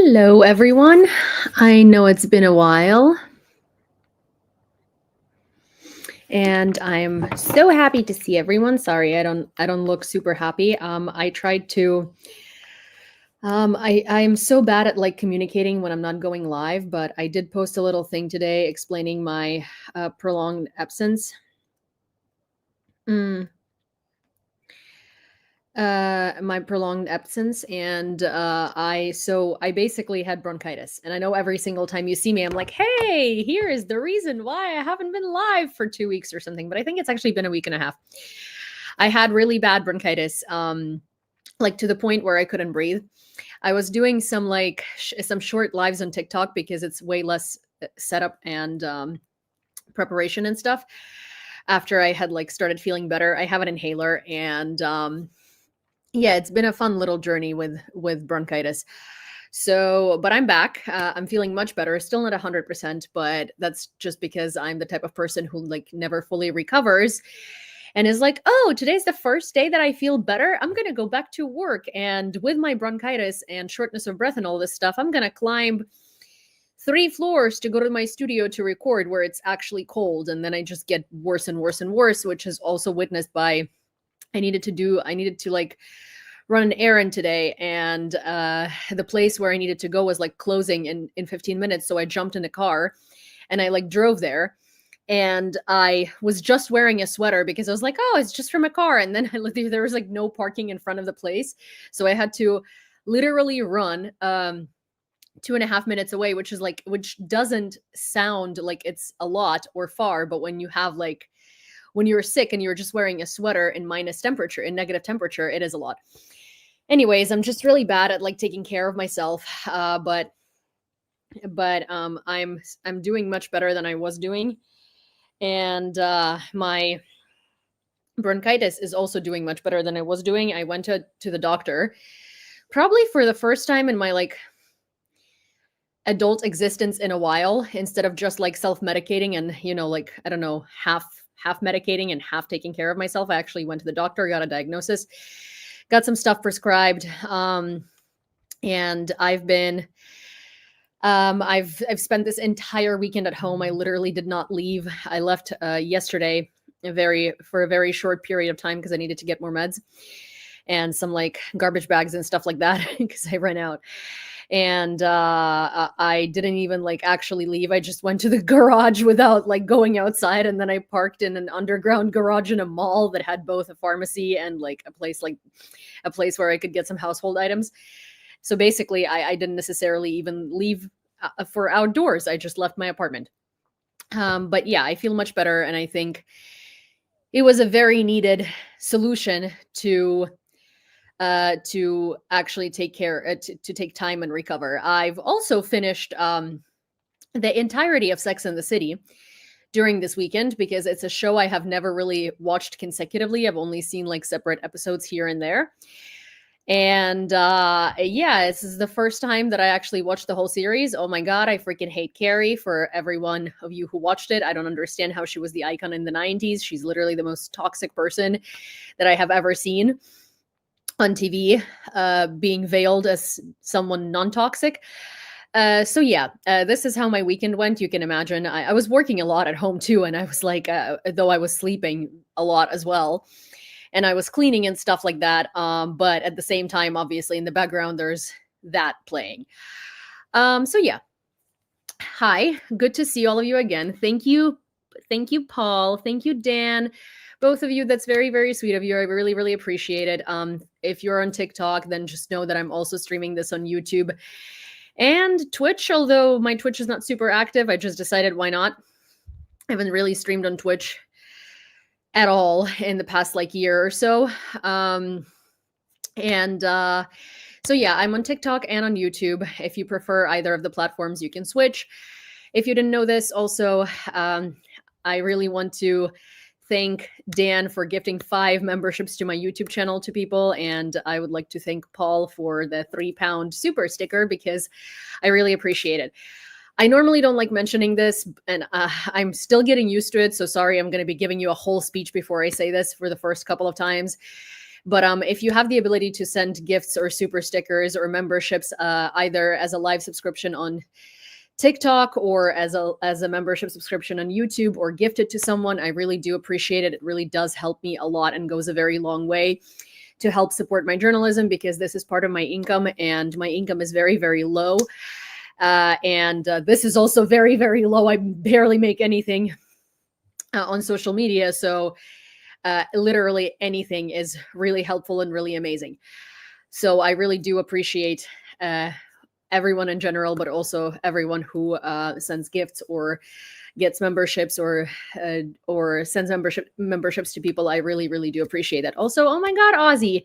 Hello, everyone. I know it's been a while, and I'm so happy to see everyone. Sorry, I don't look super happy. I tried to. I'm so bad at like communicating when I'm not going live, but I did post a little thing today explaining my prolonged absence. Mm. My prolonged absence, and I basically had bronchitis. And I know every single time you see me, I'm like, hey, here is the reason why I haven't been live for 2 weeks or something. But I think it's actually been a week and a half. I had really bad bronchitis, like to the point where I couldn't breathe. I was doing some like some short lives on TikTok because it's way less setup and preparation and stuff. After I had like started feeling better, I have an inhaler, and yeah, it's been a fun little journey with bronchitis. So, but I'm back. I'm feeling much better. Still not 100%, but that's just because I'm the type of person who like never fully recovers and is like, "Oh, today's the first day that I feel better. I'm going to go back to work." And with my bronchitis and shortness of breath and all this stuff, I'm going to climb 3 floors to go to my studio to record where it's actually cold, and then I just get worse and worse and worse, which is also witnessed by I needed to like run an errand today, and the place where I needed to go was like closing in 15 minutes. So I jumped in the car and I like drove there, and I was just wearing a sweater because I was like, oh, it's just from a car. And then there was like no parking in front of the place. So I had to literally run 2.5 minutes away, which doesn't sound like it's a lot or far, but when you have like when you're sick and you're just wearing a sweater in negative temperature, it is a lot. Anyways, I'm just really bad at like taking care of myself. But I'm doing much better than I was doing. And my bronchitis is also doing much better than I was doing. I went to the doctor probably for the first time in my like adult existence in a while, instead of just like self-medicating and like I don't know, half medicating and half taking care of myself. I actually went to the doctor, got a diagnosis, got some stuff prescribed, and I've spent this entire weekend at home. I literally did not leave. I left yesterday for a very short period of time because I needed to get more meds and some like garbage bags and stuff like that because I ran out. And I didn't even like actually leave. I just went to the garage without like going outside, and then I parked in an underground garage in a mall that had both a pharmacy and like a place where I could get some household items. So basically, I didn't necessarily even leave for outdoors. I just left my apartment. But yeah, I feel much better, and I think it was a very needed solution to actually take care to take time and recover. I've also finished the entirety of Sex and the City during this weekend because it's a show I have never really watched consecutively. I've only seen like separate episodes here and there. And yeah, this is the first time that I actually watched the whole series. Oh my God, I freaking hate Carrie. For every one of you who watched it, I don't understand how she was the icon in the 90s. She's literally the most toxic person that I have ever seen on TV, being veiled as someone non-toxic. So yeah, this is how my weekend went. You can imagine I was working a lot at home too, and I was like, though I was sleeping a lot as well, and I was cleaning and stuff like that. But at the same time, obviously in the background, there's that playing. So yeah, hi, good to see all of you again. Thank you, Paul. Thank you, Dan. Both of you, that's very, very sweet of you. I really, really appreciate it. If you're on TikTok, then just know that I'm also streaming this on YouTube and Twitch, although my Twitch is not super active. I just decided why not. I haven't really streamed on Twitch at all in the past like year or so. So yeah, I'm on TikTok and on YouTube. If you prefer either of the platforms, you can switch. If you didn't know this, also, I really want to thank Dan for gifting 5 memberships to my YouTube channel to people. And I would like to thank Paul for the £3 super sticker because I really appreciate it. I normally don't like mentioning this, and I'm still getting used to it. So sorry, I'm going to be giving you a whole speech before I say this for the first couple of times. But if you have the ability to send gifts or super stickers or memberships, either as a live subscription on TikTok or as a membership subscription on YouTube, or gift it to someone, I really do appreciate it. It really does help me a lot and goes a very long way to help support my journalism, because this is part of my income, and my income is very, very low. And this is also very, very low. I barely make anything on social media. So literally anything is really helpful and really amazing. So I really do appreciate everyone in general, but also everyone who sends gifts or gets memberships or sends memberships to people. I really, really do appreciate that. Also, oh my God, Ozzy.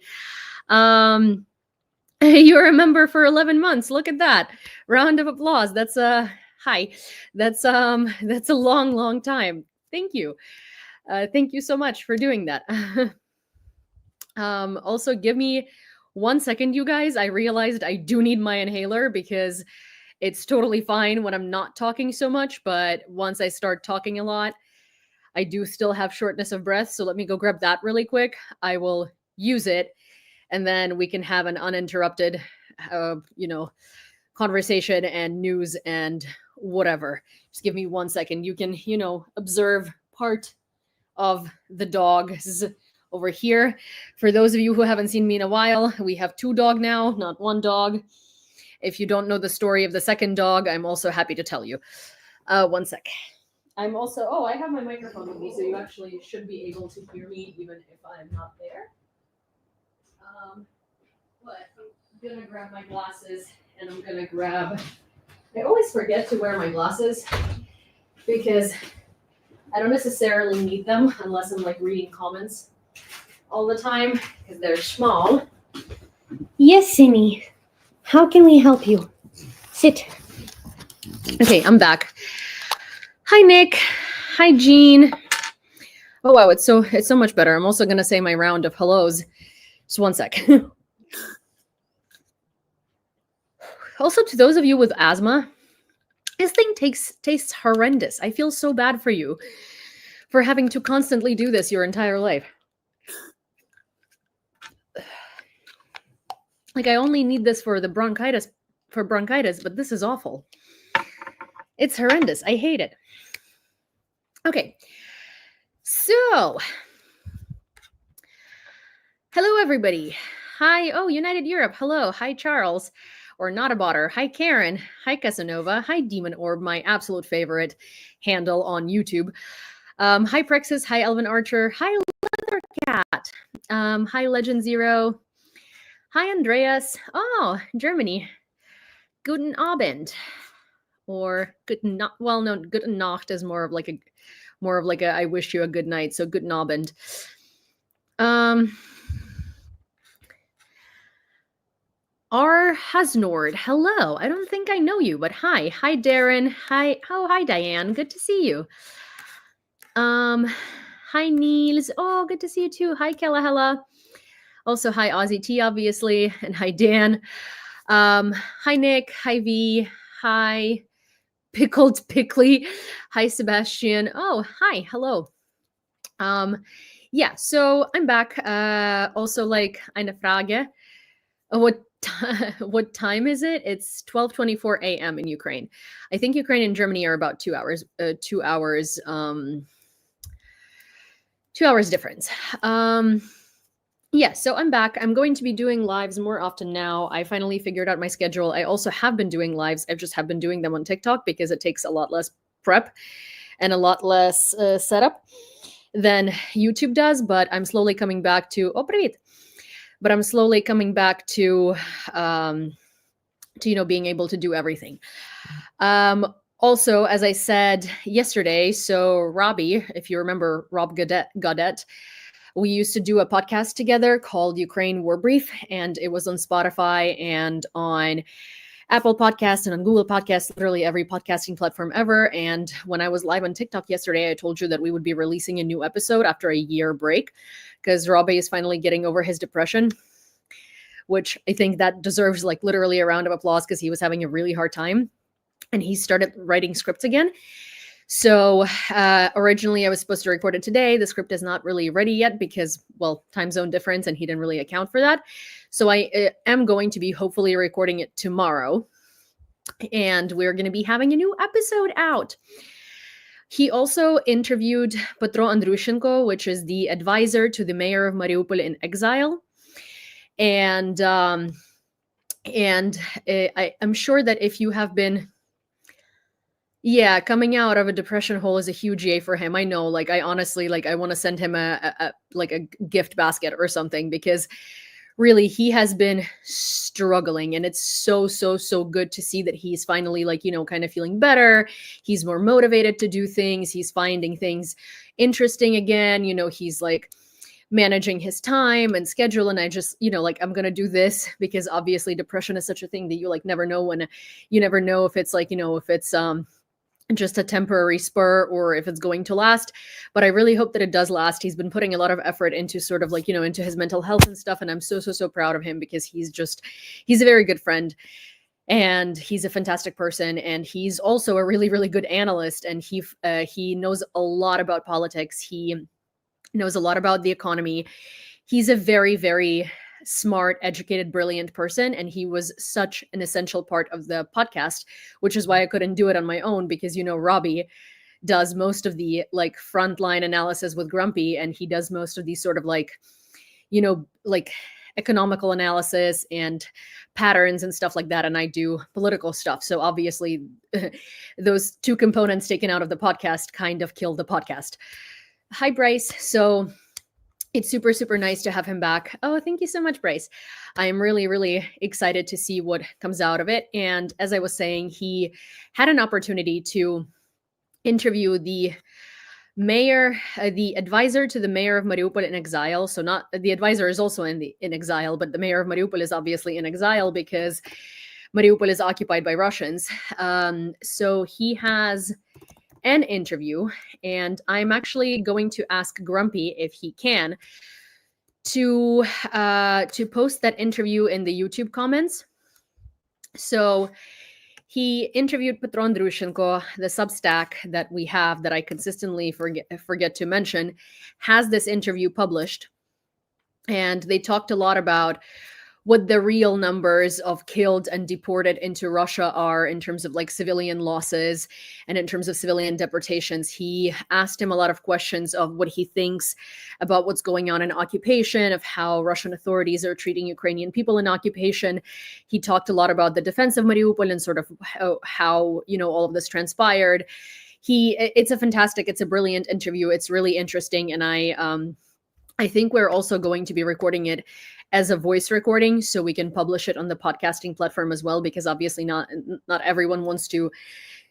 You're a member for 11 months. Look at that. Round of applause. That's hi. That's a long, long time. Thank you. Thank you so much for doing that. Also, give me 1 second, you guys. I realized I do need my inhaler, because it's totally fine when I'm not talking so much, but once I start talking a lot, I do still have shortness of breath. So let me go grab that really quick. I will use it, and then we can have an uninterrupted, conversation and news and whatever. Just give me 1 second. You can, observe part of the dogs over here. For those of you who haven't seen me in a while, we have 2 dogs now, not 1 dog. If you don't know the story of the second dog, I'm also happy to tell you. 1 sec. I'm also, I have my microphone with me, so you actually should be able to hear me even if I'm not there. But I'm gonna grab my glasses, and I'm gonna grab, I always forget to wear my glasses because I don't necessarily need them unless I'm like reading comments all the time, because they're small. Yes, Simi. How can we help you? Sit. Okay, I'm back. Hi, Nick. Hi, Jean. Oh, wow, it's so much better. I'm also going to say my round of hellos. Just 1 sec. Also, to those of you with asthma, this thing tastes horrendous. I feel so bad for you for having to constantly do this your entire life. Like, I only need this for the bronchitis, but this is awful. It's horrendous. I hate it. Okay. So, hello, everybody. Hi. Oh, United Europe. Hello. Hi, Charles. Or not a botter. Hi, Karen. Hi, Casanova. Hi, Demon Orb, my absolute favorite handle on YouTube. Hi, Prexis. Hi, Elvin Archer. Hi, Leathercat. Hi, Legend Zero. Hi, Andreas. Oh, Germany. Guten Abend. Or guten Nacht. Well, no, guten Nacht is more of like a I wish you a good night. So guten Abend. R. Hasnord. Hello. I don't think I know you, but hi. Hi, Darren. Hi. Oh, hi, Diane. Good to see you. Hi, Niels. Oh, good to see you too. Hi, Kellahella. Also, hi, Aussie T, obviously. And hi, Dan. Hi, Nick. Hi, V. Hi, Pickled Pickly. Hi, Sebastian. Oh, hi. Hello. Yeah, so I'm back. Also, like, eine Frage. What time is it? It's 12:24 a.m. in Ukraine. I think Ukraine and Germany are about 2 hours. 2 hours. 2 hours difference. Yeah, so I'm back. I'm going to be doing lives more often now. I finally figured out my schedule. I also have been doing lives. I just have been doing them on TikTok because it takes a lot less prep and a lot less setup than YouTube does. But I'm slowly coming back to But I'm slowly coming back to being able to do everything. Also, as I said yesterday, so Robbie, if you remember Rob Godet, we used to do a podcast together called Ukraine War Brief, and it was on Spotify and on Apple Podcasts and on Google Podcasts, literally every podcasting platform ever. And when I was live on TikTok yesterday, I told you that we would be releasing a new episode after a year break because Robbie is finally getting over his depression, which I think that deserves like literally a round of applause because he was having a really hard time and he started writing scripts again. So originally I was supposed to record it today. The script is not really ready yet because, well, time zone difference, and he didn't really account for that. So I am going to be hopefully recording it tomorrow, and we're going to be having a new episode out. He also interviewed Petro Andrushenko, which is the advisor to the mayor of Mariupol in exile. And I'm sure that if you have been, coming out of a depression hole is a huge yay for him. I know, like, I honestly, like, I want to send him a gift basket or something, because really he has been struggling, and it's so good to see that he's finally, like, kind of feeling better. He's more motivated to do things. He's finding things interesting again. He's like managing his time and schedule. And I just, like, I'm going to do this because obviously depression is such a thing that you like never know if it's like, if it's, just a temporary spur or if it's going to last. But I really hope that it does last. He's been putting a lot of effort into sort of like, into his mental health and stuff. And I'm so proud of him, because he's a very good friend, and he's a fantastic person. And he's also a really good analyst. And he knows a lot about politics. He knows a lot about the economy. He's a very smart, educated, brilliant person, and he was such an essential part of the podcast, which is why I couldn't do it on my own, because Robbie does most of the like frontline analysis with Grumpy, and he does most of these sort of like like economical analysis and patterns and stuff like that, and I do political stuff. So obviously those two components taken out of the podcast kind of killed the podcast. Hi, Bryce. So it's super nice to have him back. Oh, thank you so much, Bryce. I am really excited to see what comes out of it. And as I was saying, he had an opportunity to interview the mayor, the advisor to the mayor of Mariupol in exile. So not the advisor is also in exile, but the mayor of Mariupol is obviously in exile because Mariupol is occupied by Russians. So he has an interview, and I'm actually going to ask Grumpy if he can to post that interview in the YouTube comments. So he interviewed Petro Andrushenko. The Substack that we have, that I consistently forget to mention, has this interview published, and they talked a lot about what the real numbers of killed and deported into Russia are in terms of like civilian losses and in terms of civilian deportations. He asked him a lot of questions of what he thinks about what's going on in occupation, of how Russian authorities are treating Ukrainian people in occupation. He talked a lot about the defense of Mariupol and sort of how all of this transpired. It's a brilliant interview. It's really interesting. And I think we're also going to be recording it as a voice recording, so we can publish it on the podcasting platform as well, because obviously not everyone wants to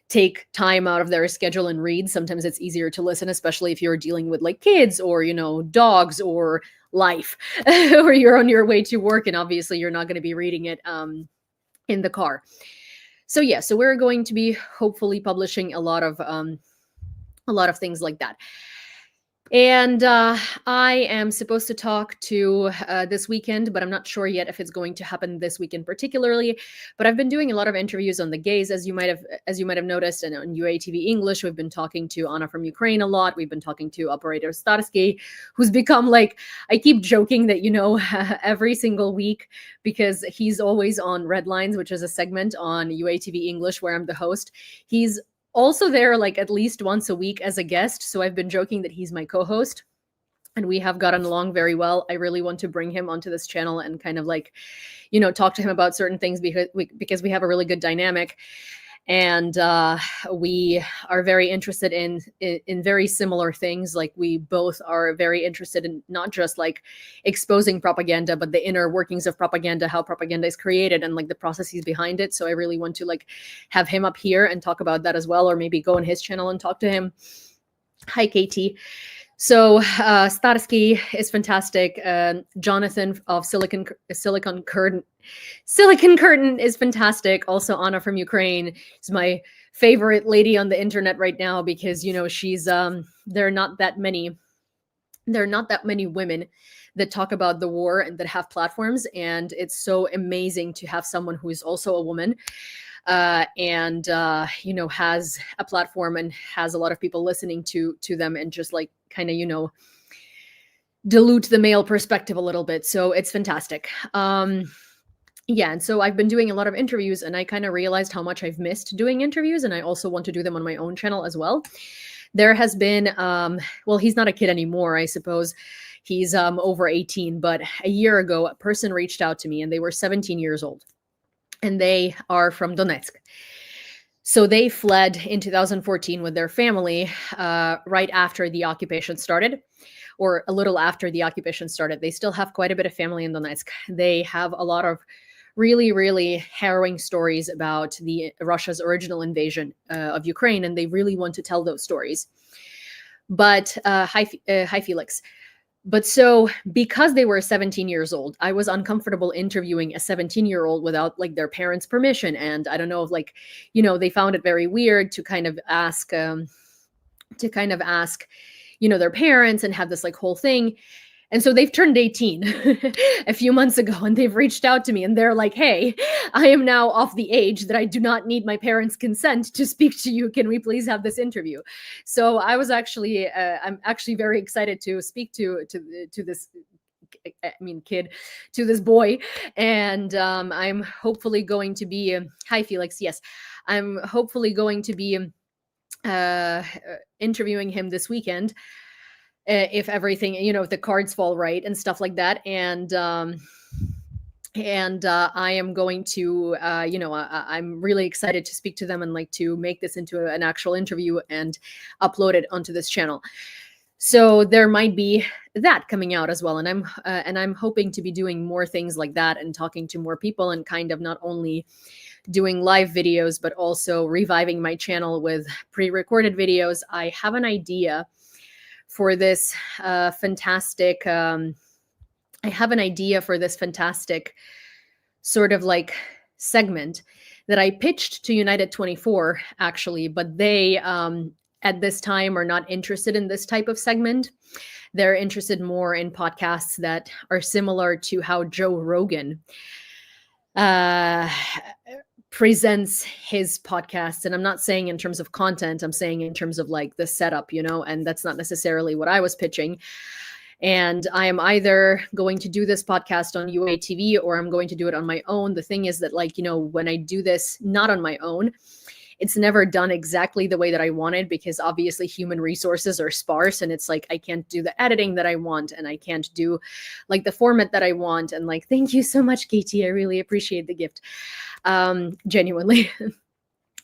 take time out of their schedule and read. Sometimes it's easier to listen, especially if you're dealing with like kids or, dogs or life, or you're on your way to work, and obviously you're not going to be reading it in the car. So yeah, so we're going to be hopefully publishing a lot of things like that. And I am supposed to talk to this weekend, but I'm not sure yet if it's going to happen this weekend particularly. But I've been doing a lot of interviews on the gays, as you might have noticed, and on UATV English. We've been talking to Anna from Ukraine a lot. We've been talking to Operator Starsky, who's become like, I keep joking that every single week, because he's always on Red Lines, which is a segment on UATV English where I'm the host. He's also there like at least once a week as a guest. So I've been joking that he's my co-host, and we have gotten along very well. I really want to bring him onto this channel and kind of like, talk to him about certain things, because we have a really good dynamic. And we are very interested in very similar things. Like, we both are very interested in not just like exposing propaganda, but the inner workings of propaganda, how propaganda is created, and like the processes behind it. So I really want to like have him up here and talk about that as well, or maybe go on his channel and talk to him. Hi, Katie. So Starsky is fantastic. Jonathan of Silicon Curtain is fantastic. Also, Anna from Ukraine is my favorite lady on the internet right now, because she's there are not that many women that talk about the war and that have platforms, and it's so amazing to have someone who is also a woman. and has a platform and has a lot of people listening to them, and just like kind of dilute the male perspective a little bit. So it's fantastic. Yeah, and so I've been doing a lot of interviews, and I kind of realized how much I've missed doing interviews, and I also want to do them on my own channel as well. There has been, well, he's not a kid anymore, I suppose. He's over 18, but a year ago, a person reached out to me, and they were 17 years old, and they are from Donetsk. So they fled in 2014 with their family right after the occupation started, or a little after the occupation started. They still have quite a bit of family in Donetsk. They have a lot of really, really harrowing stories about Russia's original invasion of Ukraine, and they really want to tell those stories. But hi, Felix. But so because they were 17 years old, I was uncomfortable interviewing a 17-year-old without like their parents' permission. And I don't know if they found it very weird to kind of ask, their parents and have this like whole thing. And so they've turned 18 a few months ago, and they've reached out to me, and they're like, hey, I am now of the age that I do not need my parents' consent to speak to you. Can we please have this interview? So I was actually, I'm actually very excited to speak to this kid, to this boy. And I'm hopefully going to be, hi, Felix. Yes, I'm hopefully going to be interviewing him this weekend. If everything, if the cards fall right and stuff like that. And I am going to, I'm really excited to speak to them and like to make this into an actual interview and upload it onto this channel. So there might be that coming out as well. And I'm hoping to be doing more things like that and talking to more people, and kind of not only doing live videos, but also reviving my channel with pre-recorded videos. I have an idea for this fantastic, I have an idea for this fantastic sort of like segment that I pitched to United 24 actually, but they at this time are not interested in this type of segment. They're interested more in podcasts that are similar to how Joe Rogan presents his podcasts. And I'm not saying in terms of content, I'm saying in terms of like the setup, and that's not necessarily what I was pitching. And I am either going to do this podcast on UA TV, or I'm going to do it on my own. The thing is that when I do this not on my own, it's never done exactly the way that I wanted, because obviously human resources are sparse, and it's like I can't do the editing that I want, and I can't do like the format that I want. And like, thank you so much, Katie. I really appreciate the gift. Genuinely.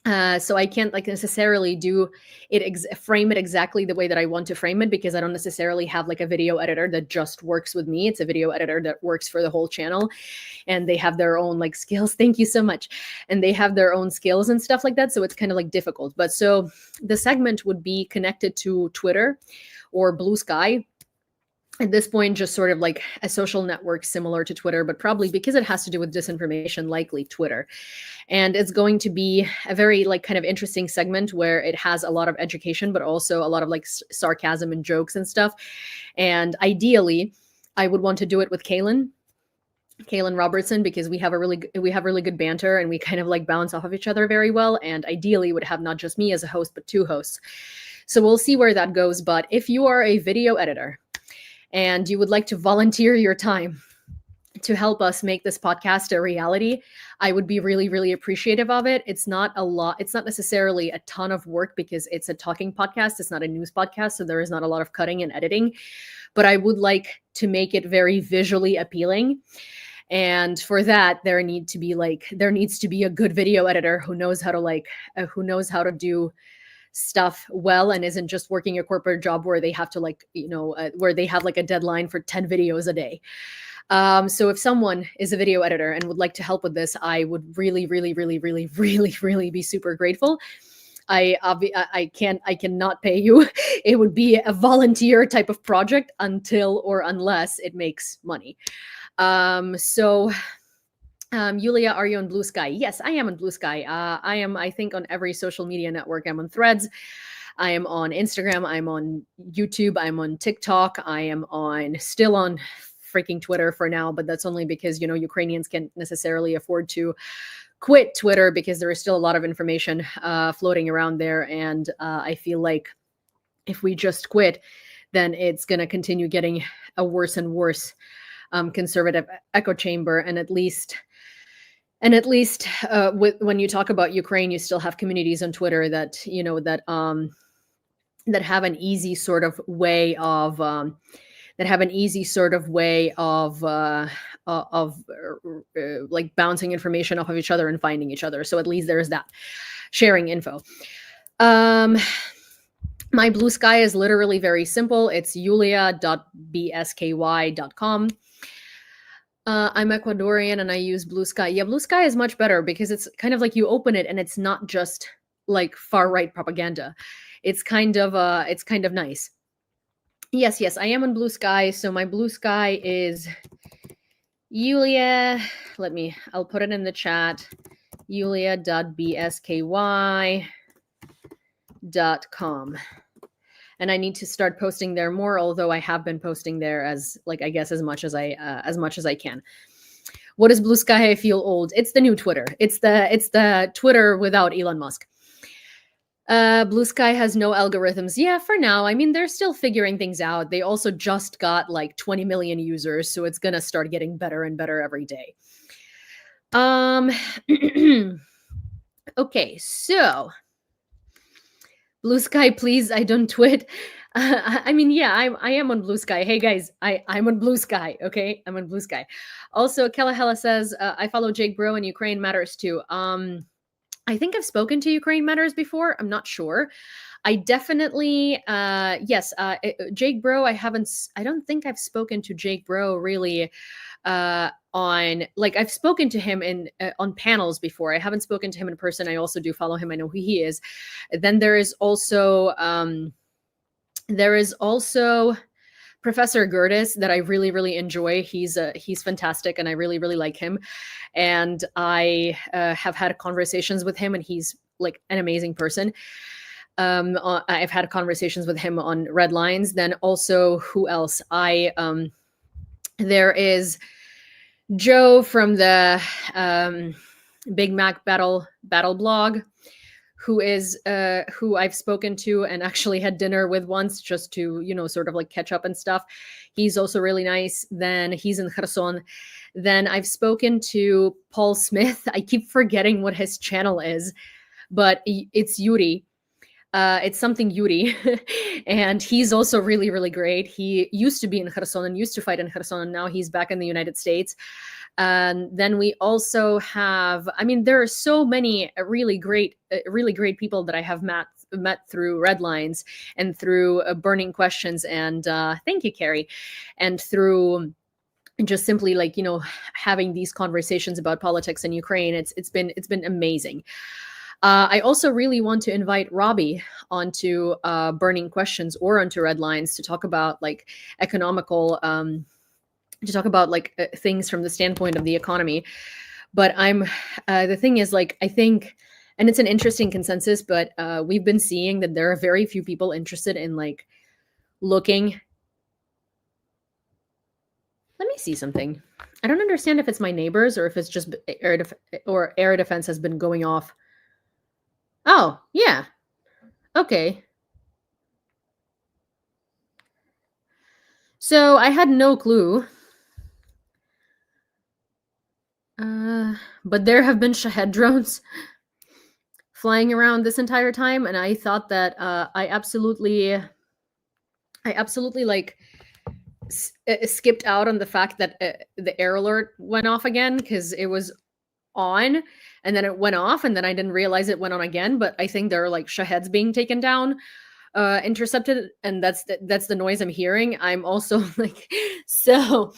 So I can't like necessarily do it, frame it exactly the way that I want to frame it, because I don't necessarily have like a video editor that just works with me. It's a video editor that works for the whole channel, and they have their own like skills. Thank you so much. And they have their own skills and stuff like that. So it's kind of like difficult. But so the segment would be connected to Twitter or Blue Sky. At this point, just sort of like a social network similar to Twitter, but probably because it has to do with disinformation, likely Twitter. And it's going to be a very like kind of interesting segment where it has a lot of education, but also a lot of like sarcasm and jokes and stuff. And ideally, I would want to do it with Kaylin Robertson, because we have really good banter, and we kind of like bounce off of each other very well. And ideally would have not just me as a host, but two hosts. So we'll see where that goes. But if you are a video editor and you would like to volunteer your time to help us make this podcast a reality, I would be really, really appreciative of it. It's not a lot. It's not necessarily a ton of work, because it's a talking podcast. It's not a news podcast. So there is not a lot of cutting and editing, but I would like to make it very visually appealing. And for that, there needs to be a good video editor who knows how to do stuff well, and isn't just working a corporate job where they have to where they have like a deadline for 10 videos a day. So if someone is a video editor and would like to help with this, I would really, really, really, really, really, really be super grateful. I cannot pay you. It would be a volunteer type of project unless it makes money. Yulia, are you on Blue Sky? Yes, I am on Blue Sky. I am, I think, on every social media network. I'm on Threads. I am on Instagram. I'm on YouTube. I'm on TikTok. I am still on freaking Twitter for now, but that's only because, Ukrainians can't necessarily afford to quit Twitter because there is still a lot of information floating around there. And I feel like if we just quit, then it's going to continue getting a worse and worse conservative echo chamber. And at least when you talk about Ukraine, you still have communities on Twitter that, that have an easy sort of way of like bouncing information off of each other and finding each other. So at least there's that sharing info. My Blue Sky is literally very simple. It's Yewleea.bsky.com. I'm Ecuadorian and I use Blue Sky. Yeah, Blue Sky is much better because it's kind of like you open it and it's not just like far right propaganda. It's kind of nice. Yes, I am on Blue Sky. So my Blue Sky is Yulia. I'll put it in the chat. Yewleea.bsky.com. And I need to start posting there more, although I have been posting there as much as I can. What is Blue Sky? I feel old. It's the new Twitter. It's the Twitter without Elon Musk. Blue Sky has no algorithms. Yeah, for now. I mean, they're still figuring things out. They also just got like 20 million users, so it's gonna start getting better and better every day. Okay, so Blue Sky, please. I don't tweet. I mean, yeah, I am on Blue Sky. Hey guys, I'm on Blue Sky. Okay, I'm on Blue Sky. Also, Kalahela says I follow Jake Bro and Ukraine Matters too. I think I've spoken to Ukraine Matters before. I'm not sure. I definitely, yes, Jake Bro. I don't think I've spoken to Jake Bro really on, like, I've spoken to him on panels before. I haven't spoken to him in person. I also do follow him. I know who he is. Then there is also Professor Gertis that I really, really enjoy. He's fantastic, and I really, really like him. And I have had conversations with him, and he's like an amazing person. I've had conversations with him on Red Lines. Then also, who else? There is Joe from the Big Mac Battle blog, who I've spoken to and actually had dinner with once, just to, sort of like catch up and stuff. He's also really nice. Then he's in Kherson. Then I've spoken to Paul Smith. I keep forgetting what his channel is, but it's Yuri. It's something Yuri. And he's also really, really great. He used to be in Kherson and used to fight in Kherson, and now he's back in the United States. And then we also have, I mean, there are so many really great people that I have met through Red Lines and through Burning Questions. And thank you, Carrie. And through just simply like, having these conversations about politics in Ukraine. It's been amazing. I also really want to invite Robbie onto Burning Questions or onto Red Lines to talk about like economical things from the standpoint of the economy. But the thing is, like, I think, and it's an interesting consensus, but we've been seeing that there are very few people interested in like looking. Let me see something. I don't understand if it's my neighbors or if it's just air defense has been going off. Oh, yeah. Okay. So I had no clue. But there have been Shahed drones flying around this entire time, and I thought that I absolutely like skipped out on the fact that the air alert went off again, because it was on and then it went off, and then I didn't realize it went on again. But I think there are like Shaheds being taken down, intercepted, and that's the noise I'm hearing. I'm also like, so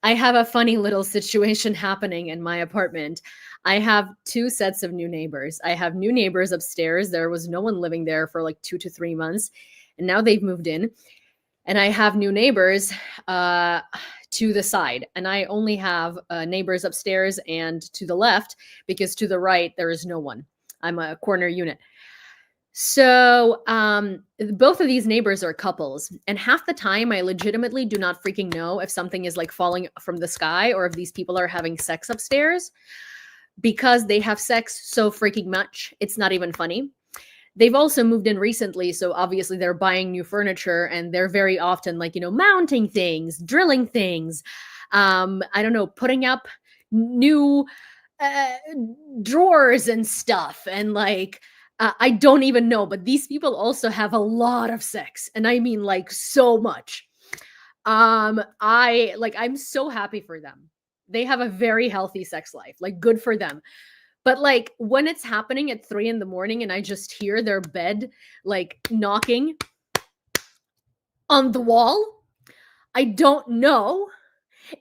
I have a funny little situation happening in my apartment. I have two sets of new neighbors. I have new neighbors upstairs. There was no one living there for like 2 to 3 months, and now they've moved in. And I have new neighbors to the side, and I only have neighbors upstairs and to the left, because to the right there is no one. I'm a corner unit. So both of these neighbors are couples, and half the time I legitimately do not freaking know if something is like falling from the sky or if these people are having sex upstairs, because they have sex so freaking much. It's not even funny. They've also moved in recently, so obviously they're buying new furniture, and they're very often like, mounting things, drilling things, I don't know, putting up new drawers and stuff, and like I don't even know, but these people also have a lot of sex, and I mean like so much. I'm so happy for them. They have a very healthy sex life, like good for them. But like when it's happening at 3 a.m. and I just hear their bed like knocking on the wall, I don't know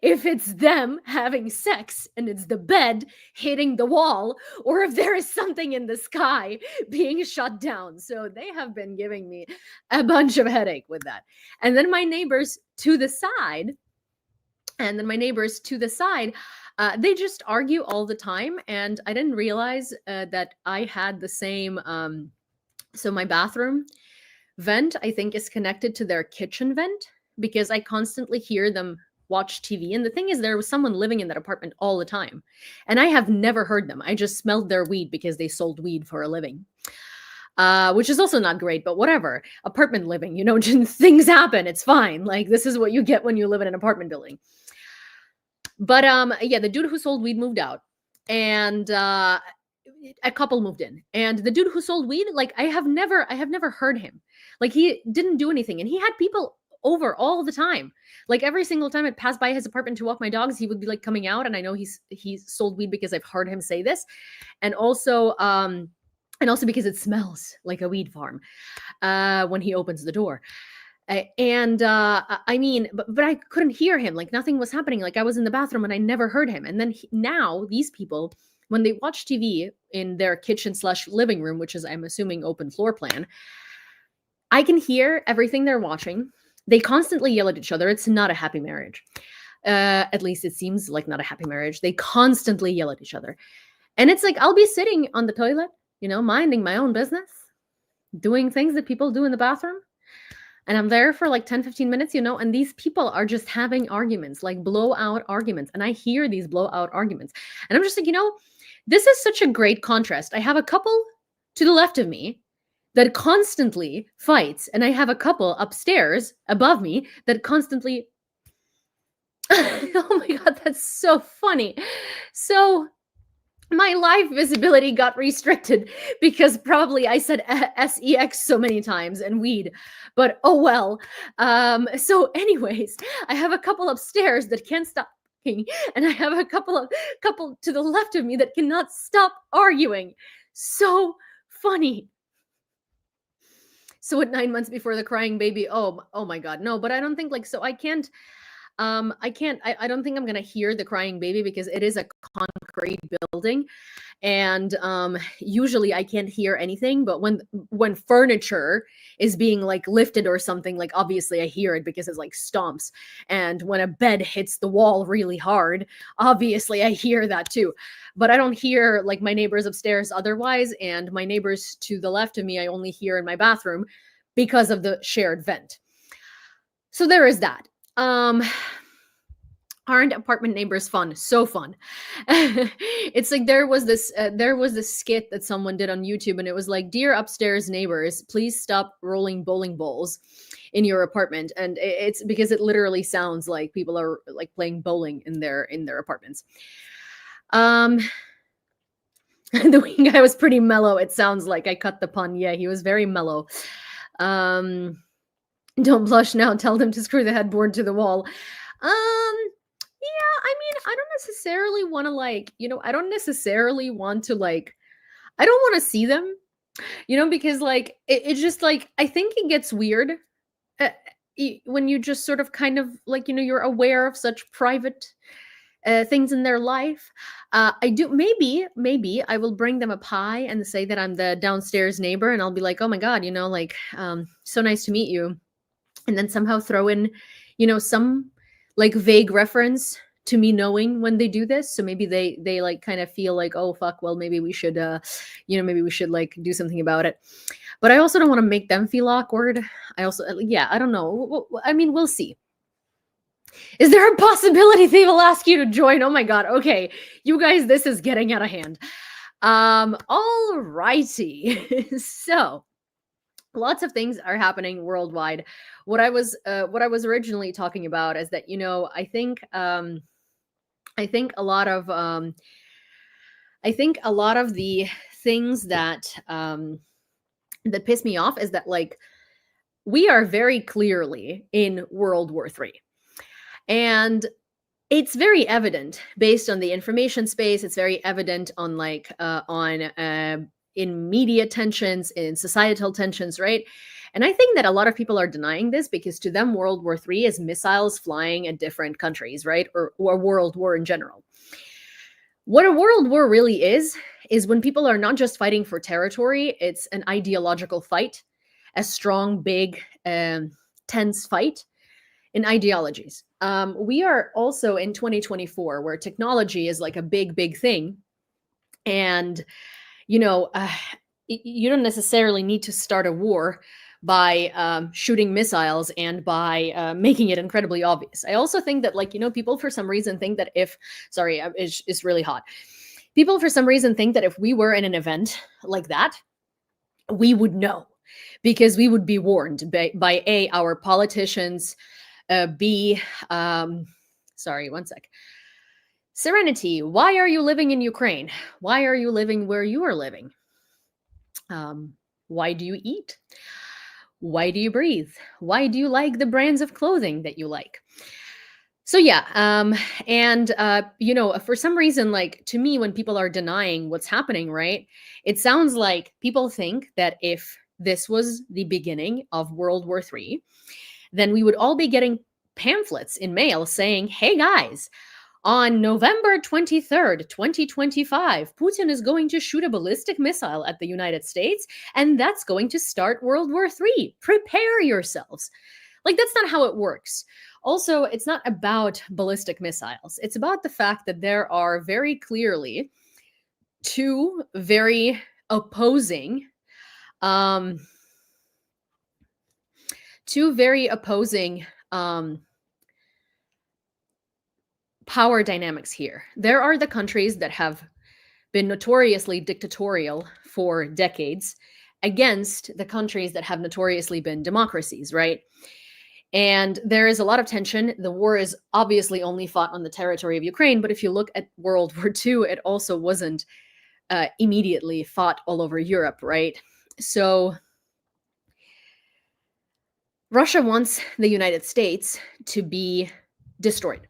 if it's them having sex and it's the bed hitting the wall, or if there is something in the sky being shut down. So they have been giving me a bunch of headache with that. And then my neighbors to the side, they just argue all the time. And I didn't realize that I had the same. So my bathroom vent, I think, is connected to their kitchen vent, because I constantly hear them watch TV. And the thing is, there was someone living in that apartment all the time, and I have never heard them. I just smelled their weed because they sold weed for a living, which is also not great, but whatever. Apartment living, things happen. It's fine. Like, this is what you get when you live in an apartment building. But yeah, the dude who sold weed moved out, and a couple moved in, and the dude who sold weed, like, I have never heard him. Like, he didn't do anything, and he had people over all the time. Like, every single time I passed by his apartment to walk my dogs, he would be like coming out, and I know he's sold weed because I've heard him say this, and also because it smells like a weed farm when he opens the door. I mean, but I couldn't hear him. Like, nothing was happening. Like, I was in the bathroom and I never heard him. And then now these people, when they watch TV in their kitchen/living room, which is, I'm assuming, open floor plan, I can hear everything they're watching. They constantly yell at each other. It's not a happy marriage. At least it seems like not a happy marriage. They constantly yell at each other. And it's like, I'll be sitting on the toilet, minding my own business, doing things that people do in the bathroom. And I'm there for like 10, 15 minutes, and these people are just having arguments, like blowout arguments. And I hear these blowout arguments. And I'm just like, this is such a great contrast. I have a couple to the left of me that constantly fights, and I have a couple upstairs above me that constantly oh my God, that's so funny. So my live visibility got restricted because probably I said sex so many times and weed, but oh well. So anyways, I have a couple upstairs that can't stop talking, and I have a couple to the left of me that cannot stop arguing. So funny. So at 9 months before the crying baby, oh my God, no, but I don't think so I don't think I'm going to hear the crying baby because it is a concrete building. And usually I can't hear anything, but when furniture is being like lifted or something, like obviously I hear it because it's like stomps. And when a bed hits the wall really hard, obviously I hear that too. But I don't hear like my neighbors upstairs otherwise, and my neighbors to the left of me I only hear in my bathroom because of the shared vent. So there is that. Aren't apartment neighbors fun? So fun. It's like there was this skit that someone did on YouTube, and it was like, "Dear upstairs neighbors, please stop rolling bowling balls in your apartment." And it's because it literally sounds like people are like playing bowling in their apartments. The wing guy was pretty mellow. It sounds like I cut the pun. Yeah, he was very mellow. Don't blush now. Tell them to screw the headboard to the wall. Yeah, I mean, I don't necessarily want to I don't necessarily want to I don't want to see them, because it's just I think it gets weird when you just sort of kind of you're aware of such private things in their life. I do, maybe I will bring them a pie and say that I'm the downstairs neighbor, and I'll be like, "Oh my God, so nice to meet you." And then somehow throw in, some vague reference to me knowing when they do this. So maybe they kind of feel like, oh fuck, well, maybe we should, maybe we should do something about it. But I also don't want to make them feel awkward. I also, I don't know. I mean, we'll see. Is there a possibility they will ask you to join? Oh my God. Okay. You guys, this is getting out of hand. All righty. So lots of things are happening worldwide. What I was originally talking about is that, I think a lot of the things that that piss me off is that, like, we are very clearly in World War III. And it's very evident based on the information space. It's very evident on in media tensions, in societal tensions, right? And I think that a lot of people are denying this because to them, World War III is missiles flying at different countries, right? Or world war in general. What a world war really is when people are not just fighting for territory, it's an ideological fight, a strong, big, tense fight in ideologies. We are also in 2024, where technology is like a big, big thing. And, you don't necessarily need to start a war by shooting missiles and by making it incredibly obvious. I also think that, people for some reason think that it's really hot. People for some reason think that if we were in an event like that, we would know, because we would be warned by A, our politicians, B, sorry, one sec. Serenity, why are you living in Ukraine? Why are you living where you are living? Why do you eat? Why do you breathe? Why do you like the brands of clothing that you like? So yeah, for some reason, like, to me, when people are denying what's happening, right, it sounds like people think that if this was the beginning of World War III, then we would all be getting pamphlets in mail saying, hey guys, on November 23rd, 2025, Putin is going to shoot a ballistic missile at the United States, and that's going to start World War III. Prepare yourselves. Like, that's not how it works. Also, it's not about ballistic missiles. It's about the fact that there are very clearly two very opposing power dynamics here. There are the countries that have been notoriously dictatorial for decades against the countries that have notoriously been democracies, right? And there is a lot of tension. The war is obviously only fought on the territory of Ukraine, but if you look at World War II, it also wasn't immediately fought all over Europe, right? So Russia wants the United States to be destroyed.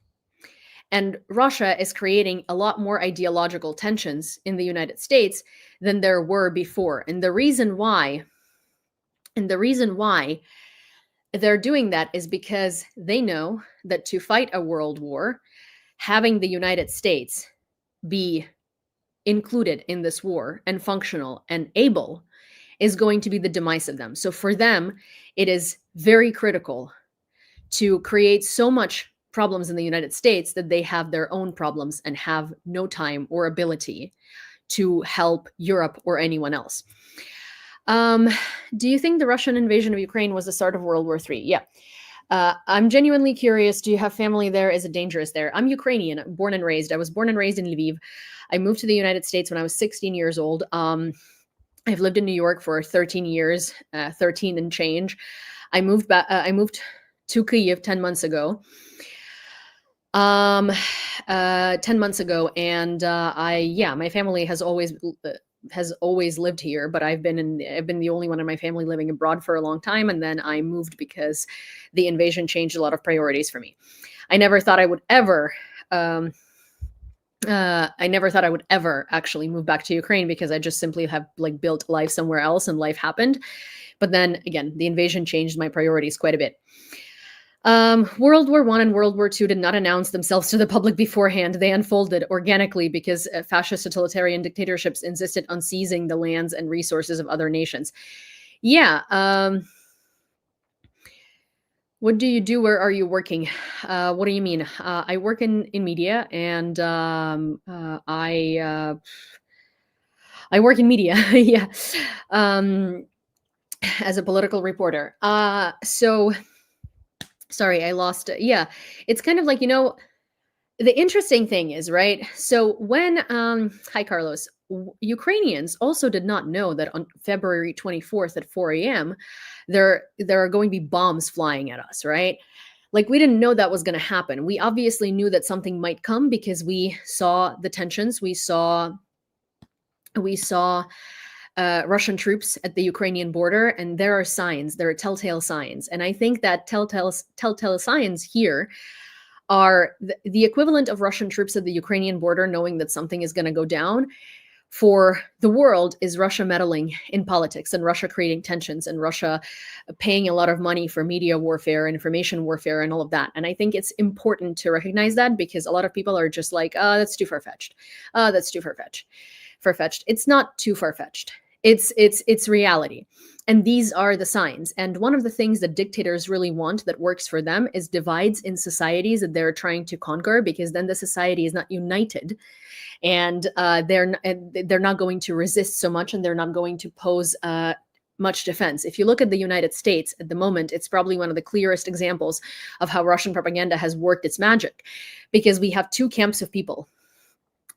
And Russia is creating a lot more ideological tensions in the United States than there were before. And the reason why they're doing that is because they know that to fight a world war, having the United States be included in this war and functional and able is going to be the demise of them. So for them, it is very critical to create so much problems in the United States that they have their own problems and have no time or ability to help Europe or anyone else. Do you think the Russian invasion of Ukraine was the start of World War III? Yeah. I'm genuinely curious. Do you have family there? Is it dangerous there? I'm Ukrainian, born and raised. I was born and raised in Lviv. I moved to the United States when I was 16 years old. I've lived in New York for 13 years, 13 and change. I moved to Kyiv 10 months ago. 10 months ago, and my family has always lived here, but I've been the only one in my family living abroad for a long time, and then I moved because the invasion changed a lot of priorities for me. I never thought I would ever actually move back to Ukraine, because I just simply have built life somewhere else and life happened. But then again, the invasion changed my priorities quite a bit. World War I and World War II did not announce themselves to the public beforehand. They unfolded organically because fascist totalitarian dictatorships insisted on seizing the lands and resources of other nations. Yeah. What do you do? Where are you working? What do you mean? I work in media, and I work in media. Yeah. As a political reporter. So Sorry, I lost it. Yeah, it's kind of like, the interesting thing is, right? So when, hi Carlos, Ukrainians also did not know that on February 24th at 4 a.m. there are going to be bombs flying at us, right? Like we didn't know that was going to happen. We obviously knew that something might come because we saw the tensions, we saw Russian troops at the Ukrainian border, and there are signs, there are telltale signs. And I think that telltale signs here are the equivalent of Russian troops at the Ukrainian border knowing that something is going to go down. For the world is Russia meddling in politics and Russia creating tensions and Russia paying a lot of money for media warfare, information warfare, and all of that. And I think it's important to recognize that because a lot of people are just like, that's too far-fetched. That's too far-fetched. It's not too far-fetched. It's reality. And these are the signs. And one of the things that dictators really want that works for them is divides in societies that they're trying to conquer, because then the society is not united, and they're not going to resist so much, and they're not going to pose much defense. If you look at the United States at the moment, it's probably one of the clearest examples of how Russian propaganda has worked its magic, because we have two camps of people.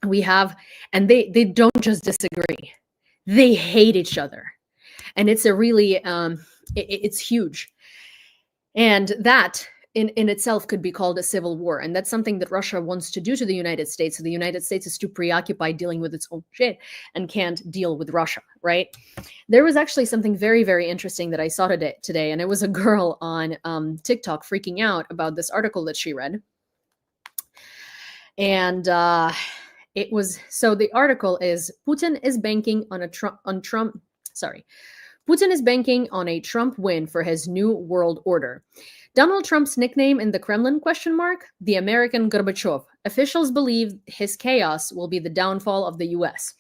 And they don't just disagree, they hate each other. And it's a really, it's huge. And that in itself could be called a civil war. And that's something that Russia wants to do to the United States. So the United States is too preoccupied dealing with its own shit and can't deal with Russia, right? There was actually something very, very interesting that I saw today. And it was a girl on TikTok freaking out about this article that she read. And it was, so the article is, Putin is banking on Putin is banking on a Trump win for his new world order. Donald Trump's nickname in the Kremlin, ? The American Gorbachev. Officials believe his chaos will be the downfall of the US.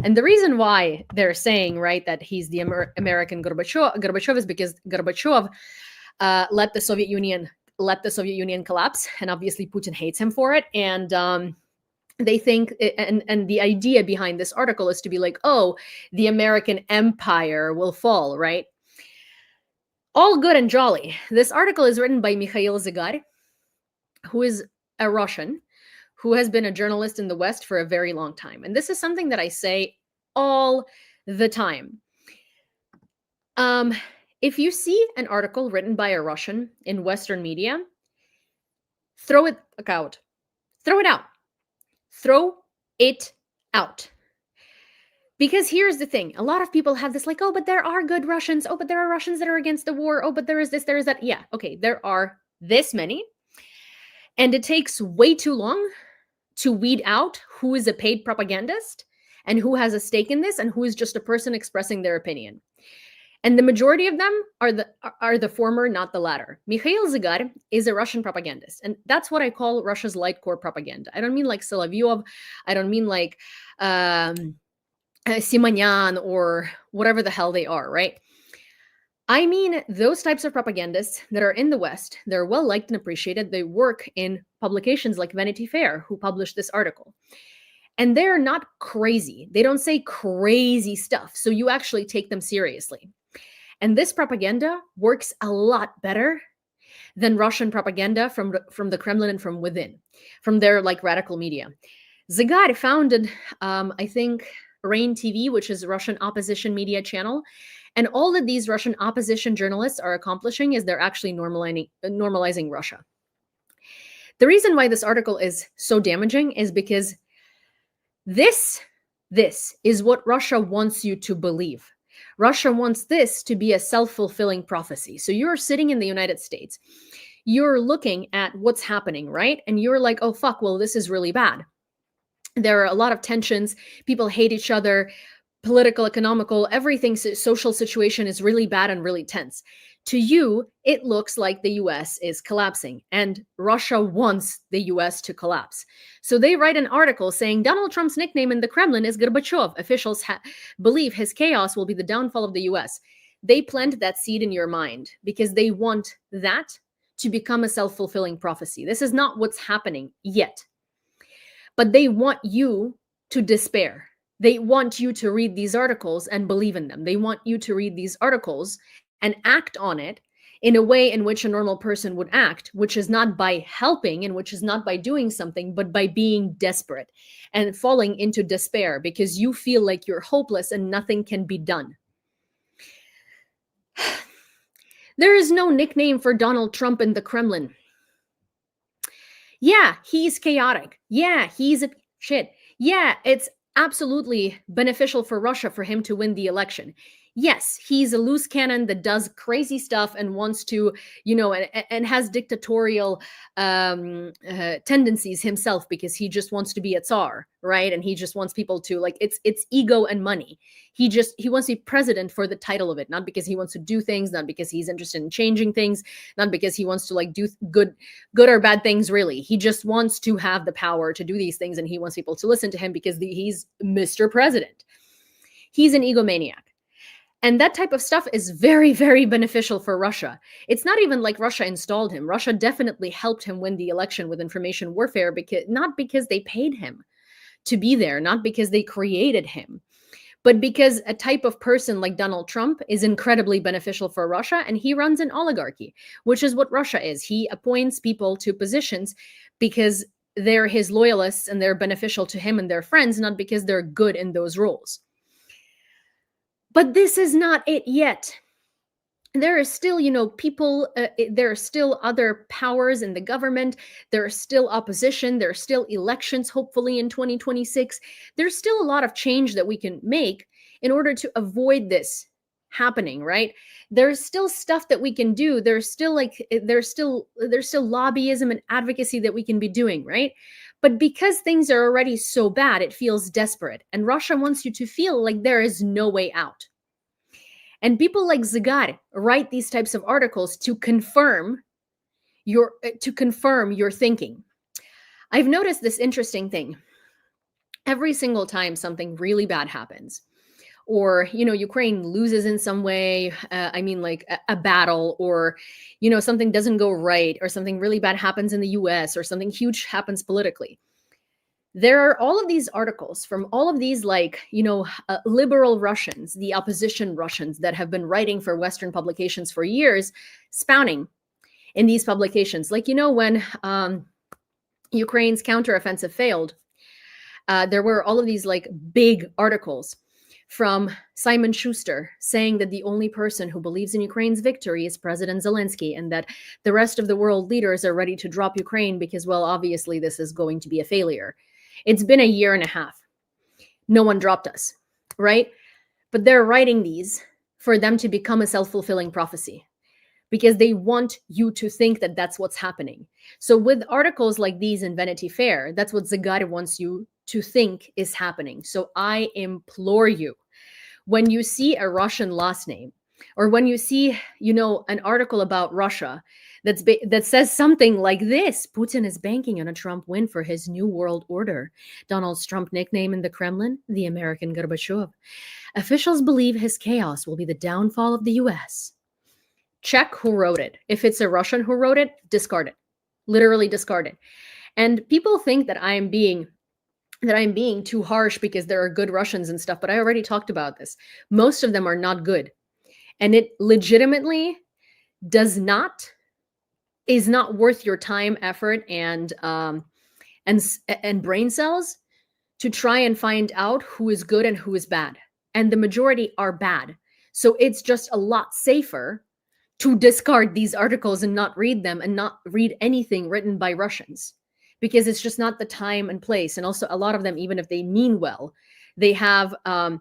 And the reason why they're saying, right, that he's the American Gorbachev is because Gorbachev let the Soviet Union collapse, and obviously Putin hates him for it. And they think, and the idea behind this article is to be like, oh, the American empire will fall, right? All good and jolly. This article is written by Mikhail Zygar, who is a Russian, who has been a journalist in the West for a very long time. And this is something that I say all the time. If you see an article written by a Russian in Western media, throw it out. Throw it out. Throw it out. Because here's the thing. A lot of people have this like, oh, but there are good Russians. Oh, but there are Russians that are against the war. Oh, but there is this, there is that. Yeah, okay, there are this many. And it takes way too long to weed out who is a paid propagandist and who has a stake in this and who is just a person expressing their opinion. And the majority of them are the former, not the latter. Mikhail Zygar is a Russian propagandist, and that's what I call Russia's light core propaganda. I don't mean like Solovyov. I don't mean like Simonyan or whatever the hell they are, right? I mean those types of propagandists that are in the West. They're well liked and appreciated. They work in publications like Vanity Fair, who published this article. And they're not crazy. They don't say crazy stuff, so you actually take them seriously. And this propaganda works a lot better than Russian propaganda from the Kremlin and from within, from their like radical media. Zygar founded, I think, Rain TV, which is a Russian opposition media channel. And all that these Russian opposition journalists are accomplishing is they're actually normalizing Russia. The reason why this article is so damaging is because this is what Russia wants you to believe. Russia wants this to be a self-fulfilling prophecy. So you're sitting in the United States, you're looking at what's happening, right? And you're like, oh, fuck, well, this is really bad. There are a lot of tensions. People hate each other, political, economical, everything, social situation is really bad and really tense. To you, it looks like the US is collapsing, and Russia wants the US to collapse. So they write an article saying Donald Trump's nickname in the Kremlin is Gorbachev. Officials believe his chaos will be the downfall of the US. They plant that seed in your mind because they want that to become a self-fulfilling prophecy. This is not what's happening yet. But they want you to despair. They want you to read these articles and believe in them. They want you to read these articles and act on it in a way in which a normal person would act, which is not by helping and which is not by doing something, but by being desperate and falling into despair because you feel like you're hopeless and nothing can be done. There is no nickname for Donald Trump in the Kremlin. Yeah, he's chaotic. Yeah, he's a shit. Yeah, it's absolutely beneficial for Russia for him to win the election. Yes, he's a loose cannon that does crazy stuff and wants to, and has dictatorial tendencies himself because he just wants to be a tsar, right? And he just wants people to it's ego and money. He wants to be president for the title of it, not because he wants to do things, not because he's interested in changing things, not because he wants to do good or bad things. Really, he just wants to have the power to do these things, and he wants people to listen to him because he's Mr. President. He's an egomaniac. And that type of stuff is very, very beneficial for Russia. It's not even like Russia installed him. Russia definitely helped him win the election with information warfare, not because they paid him to be there, not because they created him, but because a type of person like Donald Trump is incredibly beneficial for Russia, and he runs an oligarchy, which is what Russia is. He appoints people to positions because they're his loyalists and they're beneficial to him and their friends, not because they're good in those roles. But this is not it yet. There are still, people, there are still other powers in the government. There are still opposition. There are still elections, hopefully in 2026. There's still a lot of change that we can make in order to avoid this happening, right? There's still stuff that we can do. There's still lobbyism and advocacy that we can be doing, right? But because things are already so bad, it feels desperate. And Russia wants you to feel like there is no way out. And people like Zagar write these types of articles to confirm your thinking. I've noticed this interesting thing. Every single time something really bad happens, or Ukraine loses in some way, like a battle, or something doesn't go right, or something really bad happens in the US, or something huge happens politically, there are all of these articles from all of these liberal Russians, the opposition Russians that have been writing for Western publications for years, spouting in these publications. When Ukraine's counteroffensive failed, there were all of these big articles from Simon Schuster saying that the only person who believes in Ukraine's victory is President Zelensky, and that the rest of the world leaders are ready to drop Ukraine because, well, obviously this is going to be a failure. It's been a year and a half. No one dropped us, right? But they're writing these for them to become a self-fulfilling prophecy because they want you to think that that's what's happening. So with articles like these in Vanity Fair, that's what Zagar wants you to think is happening. So I implore you, when you see a Russian last name, or when you see, an article about Russia that says something like this: Putin is banking on a Trump win for his new world order. Donald Trump nickname in the Kremlin, the American Gorbachev. Officials believe his chaos will be the downfall of the US. Check who wrote it. If it's a Russian who wrote it, discard it. Literally discard it. And people think that I'm being too harsh because there are good Russians and stuff, but I already talked about this. Most of them are not good. And it legitimately is not worth your time, effort, and brain cells to try and find out who is good and who is bad. And the majority are bad. So it's just a lot safer to discard these articles and not read them and not read anything written by Russians, because it's just not the time and place. And also a lot of them, even if they mean well, they have an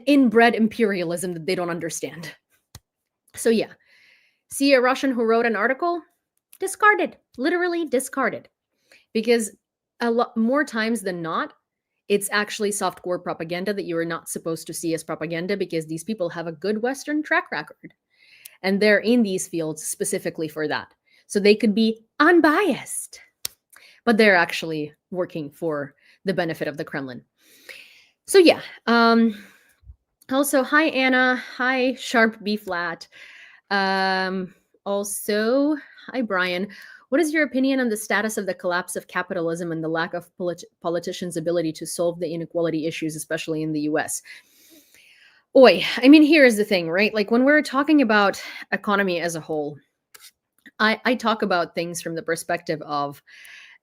inbred imperialism that they don't understand. So yeah, see a Russian who wrote an article, discard it, literally discard it, because a lot more times than not, it's actually softcore propaganda that you are not supposed to see as propaganda, because these people have a good Western track record and they're in these fields specifically for that. So they could be unbiased, but they're actually working for the benefit of the Kremlin. So yeah. Also, hi, Anna. Hi, Sharp B Flat. Also, hi, Brian. What is your opinion on the status of the collapse of capitalism and the lack of politicians' ability to solve the inequality issues, especially in the US? Oi, I mean, here's the thing, right? Like when we're talking about economy as a whole, I talk about things from the perspective of